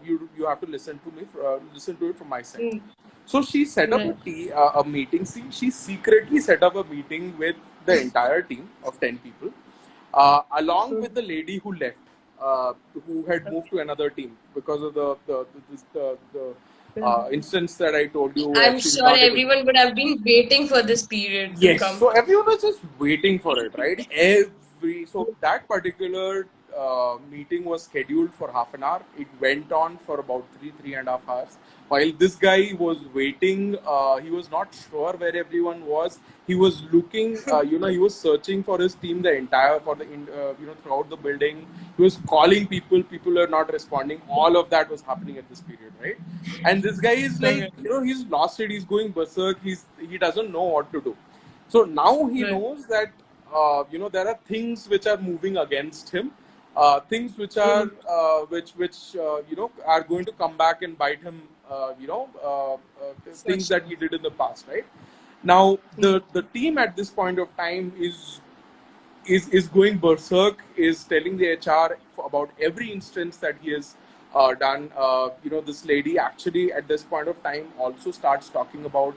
you have to listen to it from my side. So she set up a meeting. She secretly set up a meeting with the entire team of 10 people, along with the lady who left, who had moved to another team because of the instance that I told you, where I'm she was sure not able to. everyone would have been waiting for this period to Yes, come. so everyone was just waiting for it, right? So that particular meeting was scheduled for half an hour. It went on for about 3.5 hours. While this guy was waiting, he was not sure where everyone was. He was looking, he was searching for his team throughout the building. He was calling people. People are not responding. All of that was happening at this period, right? And this guy is like, he's lost it. He's going berserk. He doesn't know what to do. So now he knows that there are things which are moving against him, things which are are going to come back and bite him. Things that he did in the past, right? Now the team at this point of time is going berserk, is telling the HR about every instance that he has done. This lady actually at this point of time also starts talking about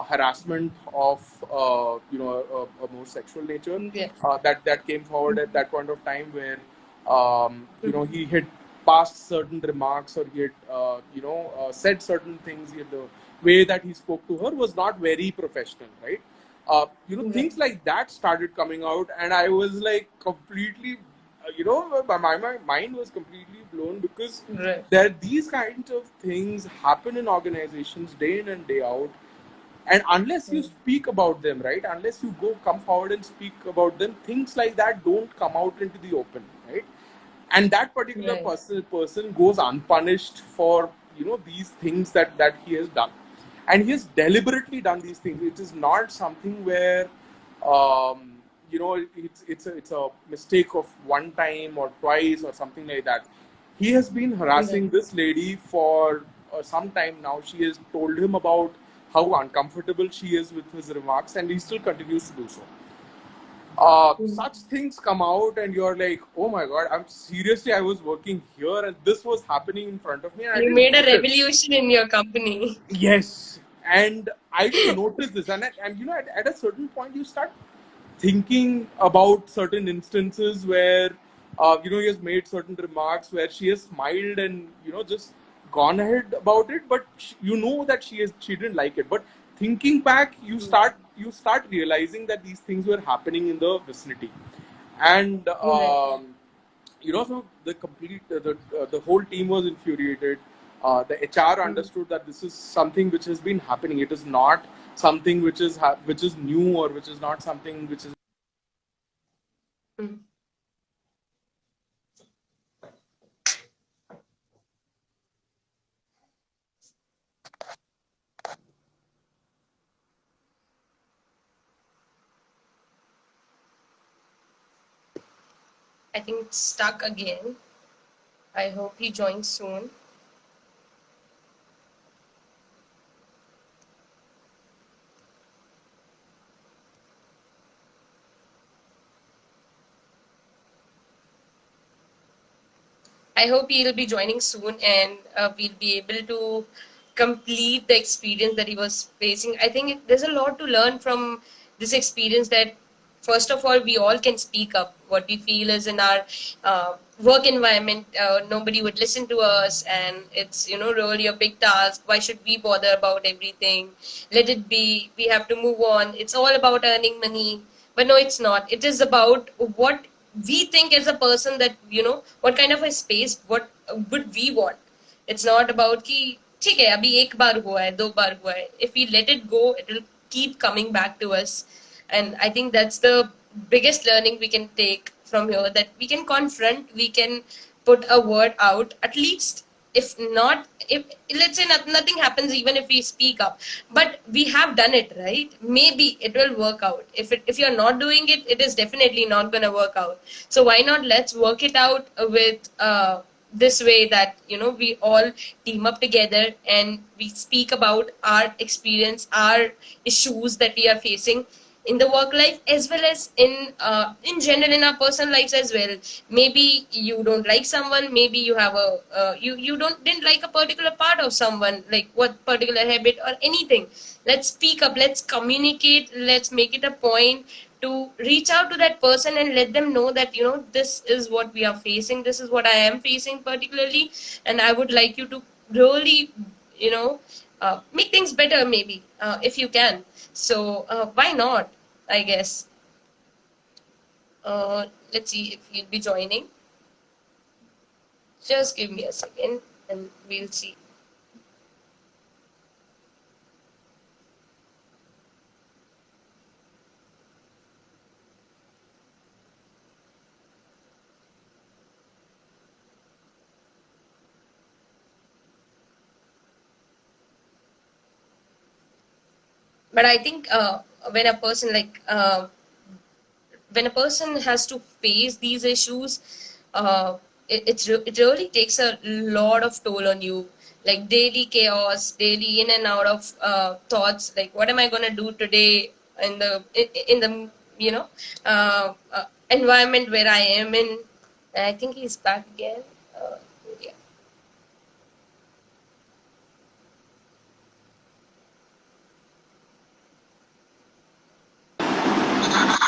harassment of a more sexual nature that came forward at that point of time, where he had passed certain remarks, or he had said certain things. The way that he spoke to her was not very professional, right? Things like that started coming out, and I was like completely, my mind was completely blown, because there these kinds of things happen in organizations day in and day out, and unless you speak about them, right, unless you come forward and speak about them, things like that don't come out into the open, right? And that particular person goes unpunished for these things that he has done, and he has deliberately done these things. It is not something where it's a mistake of one time or twice or something like that. He has been harassing Right. this lady for some time now. She has told him about how uncomfortable she is with his remarks, and he still continues to do so. Such things come out, and you're like, oh my god, I was working here, and this was happening in front of me, and I You didn't made a notice. revolution in your company. Yes, and I didn't notice this, and at a certain point you start thinking about certain instances where he has made certain remarks where she has smiled and just gone ahead about it, but that she didn't like it. But thinking back, you start realizing that these things were happening in the vicinity, and Right. so the whole team was infuriated. The HR Mm. understood that this is something which has been happening. It is not something which is new, or which is not something which is. Mm. I think it's stuck again. I hope he joins soon. I hope he'll be joining soon, and we'll be able to complete the experience that he was facing. I think there's a lot to learn from this experience. That first of all, we all can speak up what we feel is in our work environment. Nobody would listen to us, and it's really a big task. Why should we bother about everything? Let it be. We have to move on. It's all about earning money, but no, it's not. It is about what we think as a person, that what kind of a space, what would we want. It's not about ki ठीक है अभी एक बार हुआ है दो बार हुआ है. If we let it go, it will keep coming back to us. And I think that's the biggest learning we can take from here, that we can confront, we can put a word out at least. If not, if let's say nothing happens, even if we speak up, but we have done it, right? Maybe it will work out. If you're not doing it, it is definitely not going to work out. So why not, let's work it out with this way, that we all team up together and we speak about our experience, our issues that we are facing in the work life, as well as in general in our personal lives as well. Maybe you don't like someone, maybe you have a you don't didn't like a particular part of someone, like what particular habit or anything. Let's speak up, let's communicate, let's make it a point to reach out to that person and let them know that this is what we are facing, this is what I am facing particularly, and I would like you to really you know make things better, maybe if you can. So why not, I guess. Let's see if you'll be joining. Just give me a second and we'll see. But I think when a person like when a person has to face these issues, it really takes a lot of toll on you, like daily chaos, daily in and out of thoughts, like what am I going to do today in the environment where I am in. And I think he's back again. Yeah.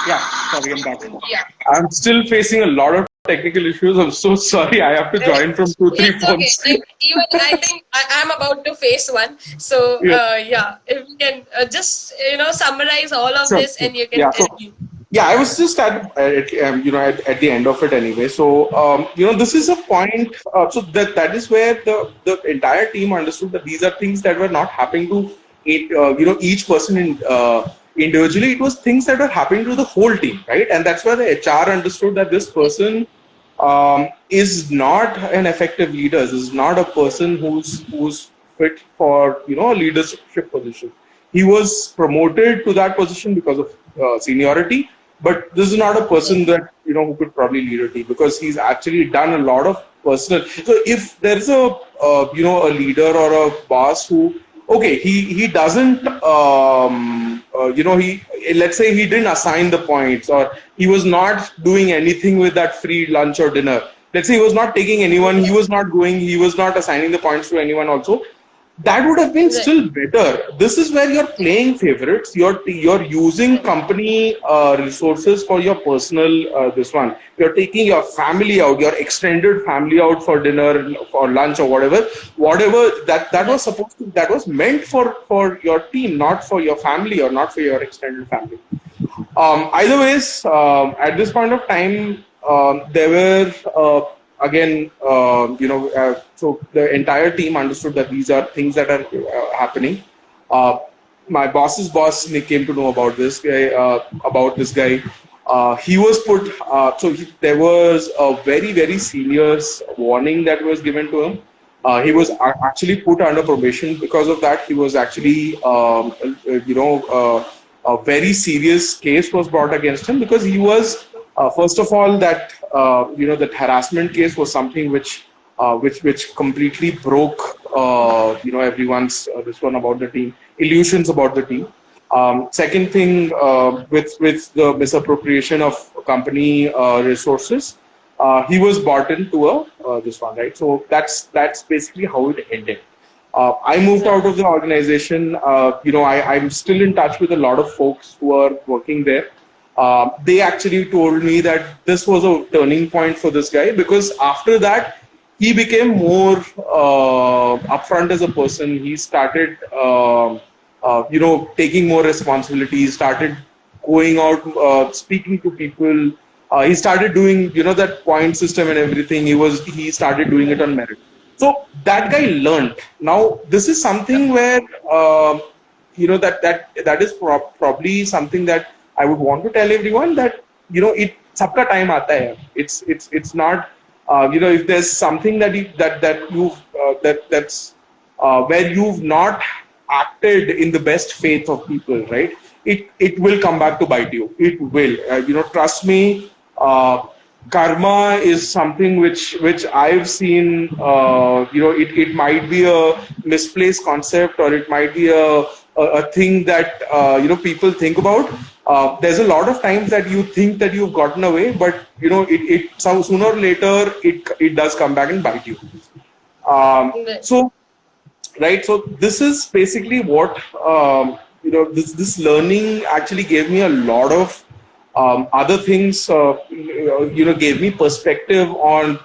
Yeah, sorry, I'm back. Yeah. I'm still facing a lot of technical issues. I'm so sorry. I have to join from two, three It's okay. phones. Even I think I'm about to face one. So Yeah, yeah, if you can just summarize all of sure, this, sure. and you can Yeah, tell so me. yeah, I was just at the end of it anyway. So this is a point. So that is where the entire team understood that these are things that were not happening to each person individually. It was things that were happening to the whole team, right? And that's where the HR understood that this person is not an effective leader. Is not a person who's fit for a leadership position. He was promoted to that position because of seniority, But this is not a person that who could probably lead a team, because he's actually done a lot of personal. So if there's a a leader or a boss who, okay, he doesn't he, let's say he didn't assign the points, or he was not doing anything with that free lunch or dinner. Let's say he was not taking anyone, he was not assigning the points to anyone also. That would have been Right. still better. This is where you're playing favorites. You're using company resources for your personal this one. You're taking your family out, your extended family out for dinner, for lunch, or whatever that was supposed to, that was meant for your team, not for your family or not for your extended family. Either ways, at this point of time, there were again, so the entire team understood that these are things that are happening. My boss's boss came to know about this guy. He was put. There was a very serious warning that was given to him. He was actually put under probation because of that. He was actually, a very serious case was brought against him, because he was, first of all, that that harassment case was something which completely broke everyone's this one about the team, illusions about the team. Second thing, with the misappropriation of company resources, he was brought into this one, right? So that's basically how it ended. I moved out of the organization. I'm still in touch with a lot of folks who are working there. They actually told me that this was a turning point for this guy, because after that, he became more upfront as a person. He started, taking more responsibilities, started going out, speaking to people. He started doing, that point system and everything. He started doing it on merit. So that guy learned. Now this is something where that is probably something that I would want to tell everyone, that it sabka time aata hai. It's not if there's something that's where you've not acted in the best faith of people, right? It will come back to bite you. It will. Trust me. Karma is something which I've seen. It might be a misplaced concept, or it might be a thing that people think about. There's a lot of times that you think that you've gotten away, but sooner or later it does come back and bite you. So this is basically what this learning actually gave me a lot of other things. Gave me perspective on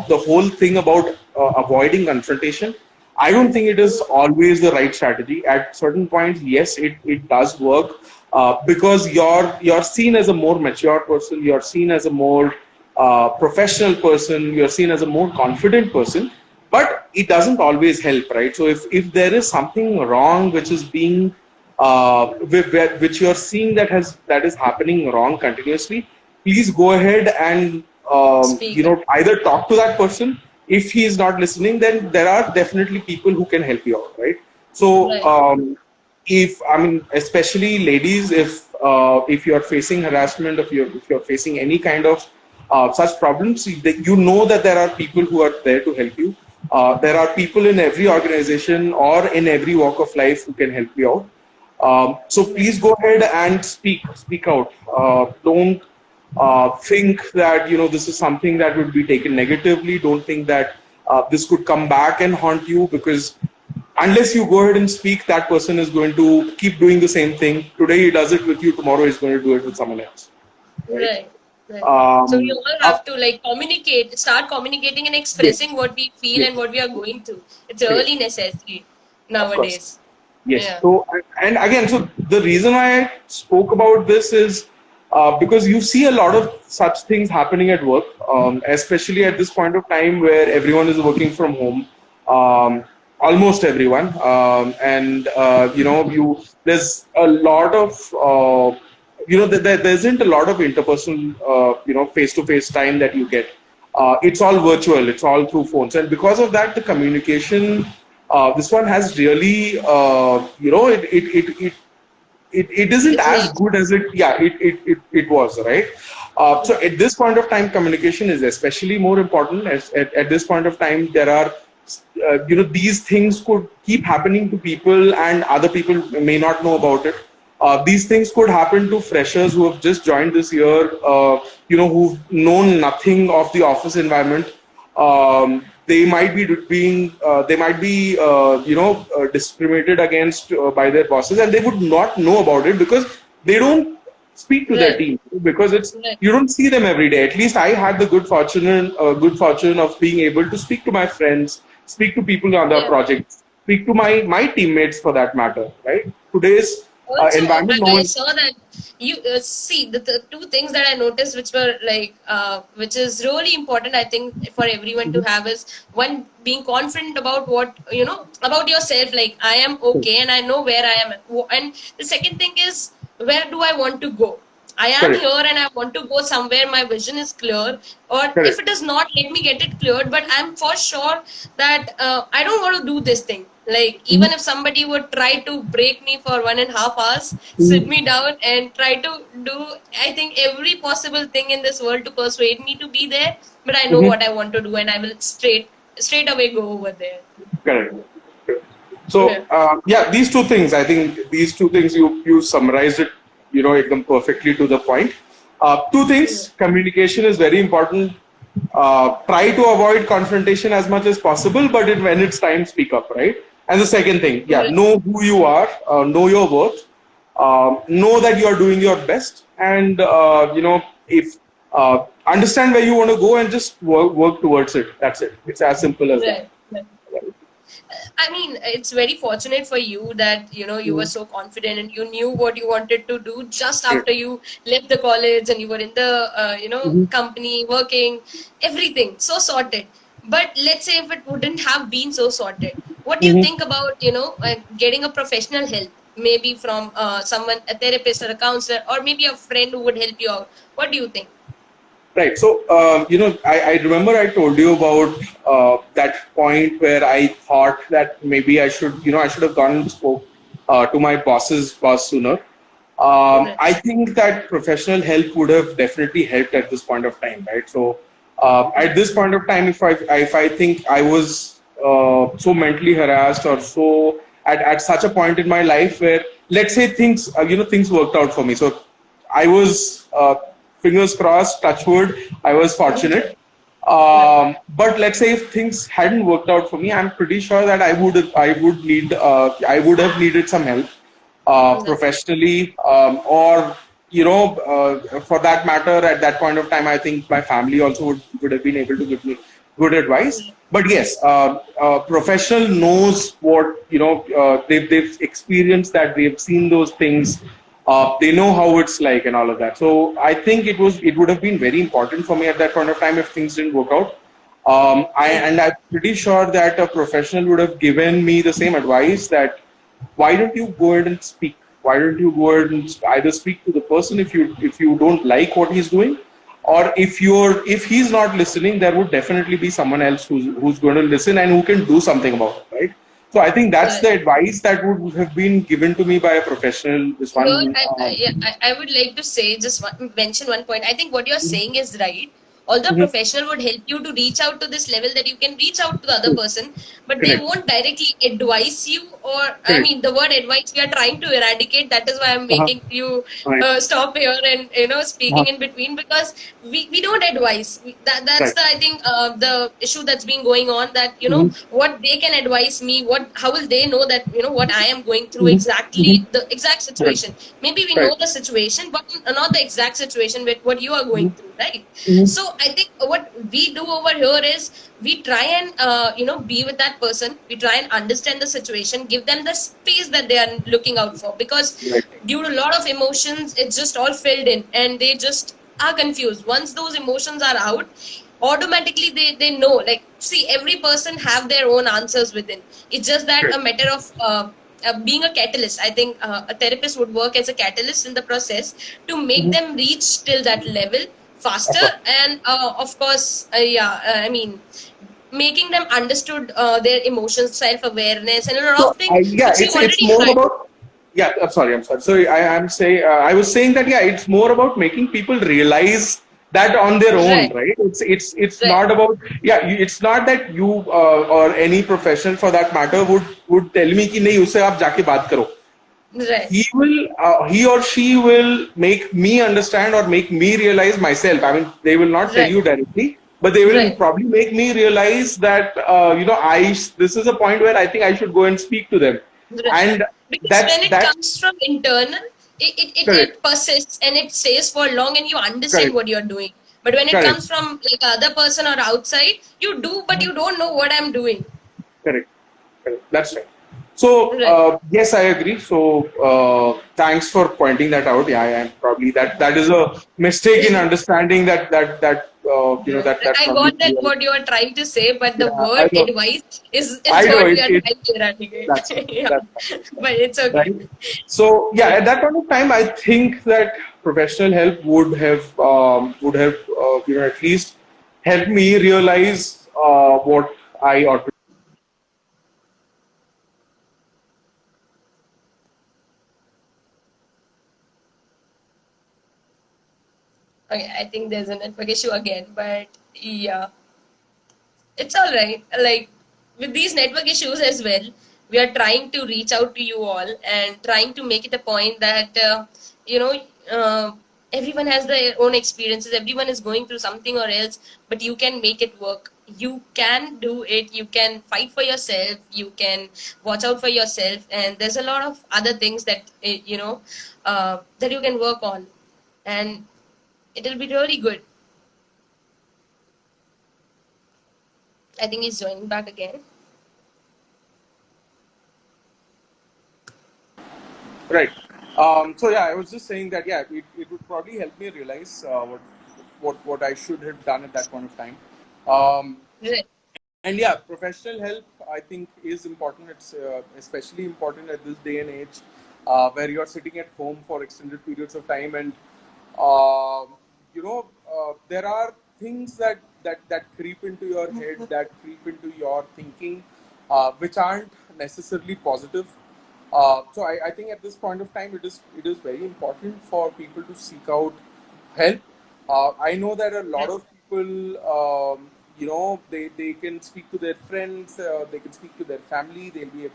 the whole thing about avoiding confrontation. I don't think it is always the right strategy. At certain points, yes, it does work, because you're seen as a more mature person, you're seen as a more professional person, you're seen as a more confident person. But it doesn't always help, right? So if there is something wrong which is being which you're seeing that is happening wrong continuously, please go ahead and either talk to that person. If he is not listening, then there are definitely people who can help you out, right? So especially ladies, if you're facing harassment, if you're facing any kind of such problems, that there are people who are there to help you. There are people in every organization or in every walk of life who can help you out. So please go ahead and speak out. Don't think that this is something that would be taken negatively. Don't think that this could come back and haunt you, because unless you go ahead and speak, that person is going to keep doing the same thing. Today he does it with you, tomorrow he's going to do it with someone else. Right. So we all have to communicate, start communicating and expressing what we feel and what we are going through. It's really necessary nowadays. Yes. Yeah. So, and again, so the reason why I spoke about this is because you see a lot of such things happening at work, especially at this point of time where everyone is working from home, almost everyone, and there's a lot of there isn't a lot of interpersonal face-to-face time that you get. It's all virtual. It's all through phones, and because of that, the communication. This one has really, it isn't It's as not. good as it was, right? So at this point of time, communication is especially more important. At this point of time, there are these things could keep happening to people, and other people may not know about it. These things could happen to freshers who have just joined this year, who've known nothing of the office environment. They might be discriminated against by their bosses, and they would not know about it because they don't speak to their Right. team, because it's Right. you don't see them every day. At least I had the good fortune of being able to speak to my friends, speak to people on the Yeah. projects, speak to my teammates for that matter. Right? Today's Also, environment, no I one. saw that you see the two things that I noticed, which were like, which is really important, I think, for everyone to have is one, being confident about what about yourself. Like, I am okay, and I know where I am. And the second thing is, where do I want to go? I am Correct. here and I want to go somewhere. My vision is clear, or if Correct. it is not, let me get it cleared. But I'm for sure that I don't want to do this thing. Like, even Mhm. if somebody would try to break me for 1.5 hours, sit Mhm. me down and try to do, I think, every possible thing in this world to persuade me to be there. But I know Mhm. what I want to do, and I will straight away go over there. Correct. Yeah. So yeah, these two things. I think these two things you summarized it, ekdam perfectly to the point. Two Yeah. things. Communication is very important. Try to avoid confrontation as much as possible, but when it's time, speak up, right? And the second thing, yeah, Right. know who you are, know your worth, know that you are doing your best, and if understand where you want to go and just work towards it. That's it. It's as simple as that. Right. Right. I mean, it's very fortunate for you that you were Mhm. so confident and you knew what you wanted to do just Great. after you left the college and you were in the Mhm. company working, everything so sorted. But let's say if it wouldn't have been so sorted, what do you Mhm. think about getting a professional help? Maybe from someone, a therapist or a counselor, or maybe a friend who would help you out. What do you think? Right. So, I remember I told you about that point where I thought that maybe I should have gone and spoke to my boss's boss sooner. Right. I think that professional help would have definitely helped at this point of time, right? So, at this point of time, if I think I was so mentally harassed or so at such a point in my life where, let's say, things worked out for me. So I was fingers crossed, touch wood, I was fortunate. Right. But let's say if things hadn't worked out for me, I'm pretty sure that I would have needed some help Right. professionally, or for that matter, at that point of time, I think my family also would have been able to give me good advice. Right. But yes, professional knows what they've experienced that, they've seen those things, they know how it's like and all of that. So I think it would have been very important for me at that point of time if things didn't work out. I'm pretty sure that a professional would have given me the same advice, that why don't you go ahead and speak? Why don't you go ahead and either speak to the person if you don't like what he's doing, or if he's not listening, there would definitely be someone else who's going to listen and who can do something about it, right? So I think that's Right. the advice that would have been given to me by a professional. This Here, one, yeah, I would like to say just mention one point. I think what you're saying is right. Although a Mhm. professional would help you to reach out to this level that you can reach out to the other person, but they Correct, won't directly advise you. Or, I correct. mean, the word advice we are trying to eradicate. That is why I'm Uh-huh. making you Right. stop here and Uh-huh. speaking in between, because we don't advise. That's Right. the, I think, the issue that's been going on. That Mhm. what they can advise me. What How will they know that what I am going through Mhm. Mhm. exactly, the exact Correct. situation? Maybe we Right. know the situation, but not the exact situation with what you are going Mhm. through, right? Mhm. So I think what we do over here is we try and be with that person. We try and understand the situation, give them the space that they are looking out for, because Right. due to a lot of emotions, it's just all filled in, and they just are confused. Once those emotions are out, automatically they know, like, see, every person have their own answers within. It's just that Right. a matter of being a catalyst. I think a therapist would work as a catalyst in the process to make Mhm. them reach till that level Of faster. course. And of course, I mean, making them understood their emotions, self-awareness, and a lot So of things yeah, which you it's already more had. about Yeah, I'm sorry. I'm sorry. So I'm saying I was saying that yeah, it's more about making people realize that on their own, Right, right? It's right, not about yeah. It's not that you or any professional for that matter would tell me कि नहीं उससे आप जाके बात करो. right, He or she will make me understand or make me realize myself. I mean, they will not tell right, you directly, but they will right, probably make me realize that I this is a point where I think I should go and speak to them, right. and Because when it that's comes from internal, correct, it persists and it stays for long and you understand correct, what you're doing. But when it correct, comes from like other person or outside, you do, but you don't know what I'm doing. correct, correct. That's right. So Right. yes, I agree. So thanks for pointing that out. Yeah, I am probably that is a mistake in understanding Right. that I probably got that what you are trying to say, but the yeah, I word know. advice is I know what we it, are it trying to eradicate. that's fine. Yeah. That's fine. But it's okay. Right. So yeah, at that point of time, I think that professional help would have at least helped me realize what I ought to. Okay, I think there's a network issue again, but yeah, it's all right. Like with these network issues as well, we are trying to reach out to you all and trying to make it a point that you know everyone has their own experiences. Everyone is going through something or else, but you can make it work. You can do it. You can fight for yourself. You can watch out for yourself, and there's a lot of other things that that you can work on, and it'll be really good. I think he's joining back again. Right. So yeah, I was just saying that yeah, it would probably help me realize what I should have done at that point of time. Um, Right, and yeah, professional help I think is important. It's especially important at this day and age where you're sitting at home for extended periods of time, and uh, there are things that creep into your head, that creep into your thinking, which aren't necessarily positive. So I think at this point of time, it is very important for people to seek out help. I know that a lot right, of people, they can speak to their friends, they can speak to their family. They'll be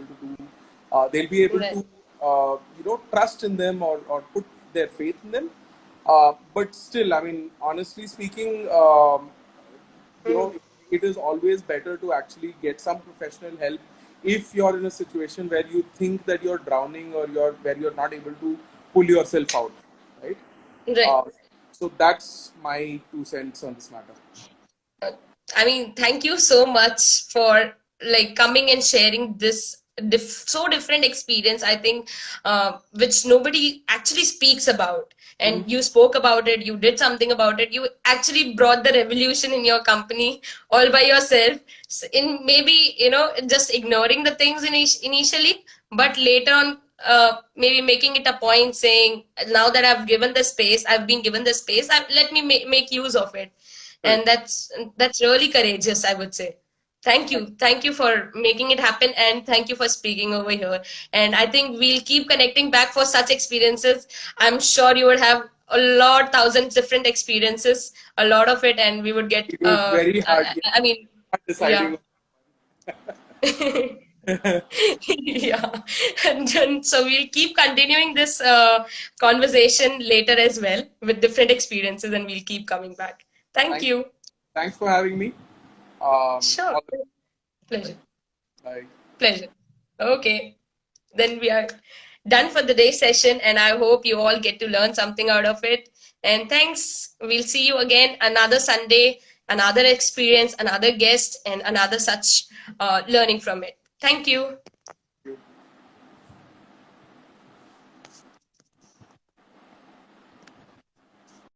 able right, to, trust in them or put their faith in them. But still, I mean, honestly speaking, mm, it is always better to actually get some professional help if you're in a situation where you think that you're drowning or you're not able to pull yourself out, right? right. Uh, so that's my 2 cents on this matter. I mean, thank you so much for like coming and sharing this so different experience. I think which nobody actually speaks about. Mhm. And you spoke about it. You did something about it. You actually brought the revolution in your company all by yourself. In maybe just ignoring the things initially, but later on. Maybe making it a point saying now that I've been given the space, let me make use of it, Right. and that's really courageous, I would say. Thank you for making it happen, and thank you for speaking over here. And I think we'll keep connecting back for such experiences. I'm sure you would have a lot, thousands different experiences, a lot of it, and we would get It was very hard, I mean, hard yeah. deciding. Yeah. And then, so we'll keep continuing this conversation later as well with different experiences, and we'll keep coming back. Thank Thanks, you. thanks for having me. Sure. All the best. Pleasure. Bye. Pleasure. Okay. Then we are done for the day session, and I hope you all get to learn something out of it. And thanks. We'll see you again another Sunday, another experience, another guest, and another such learning from it. Thank you.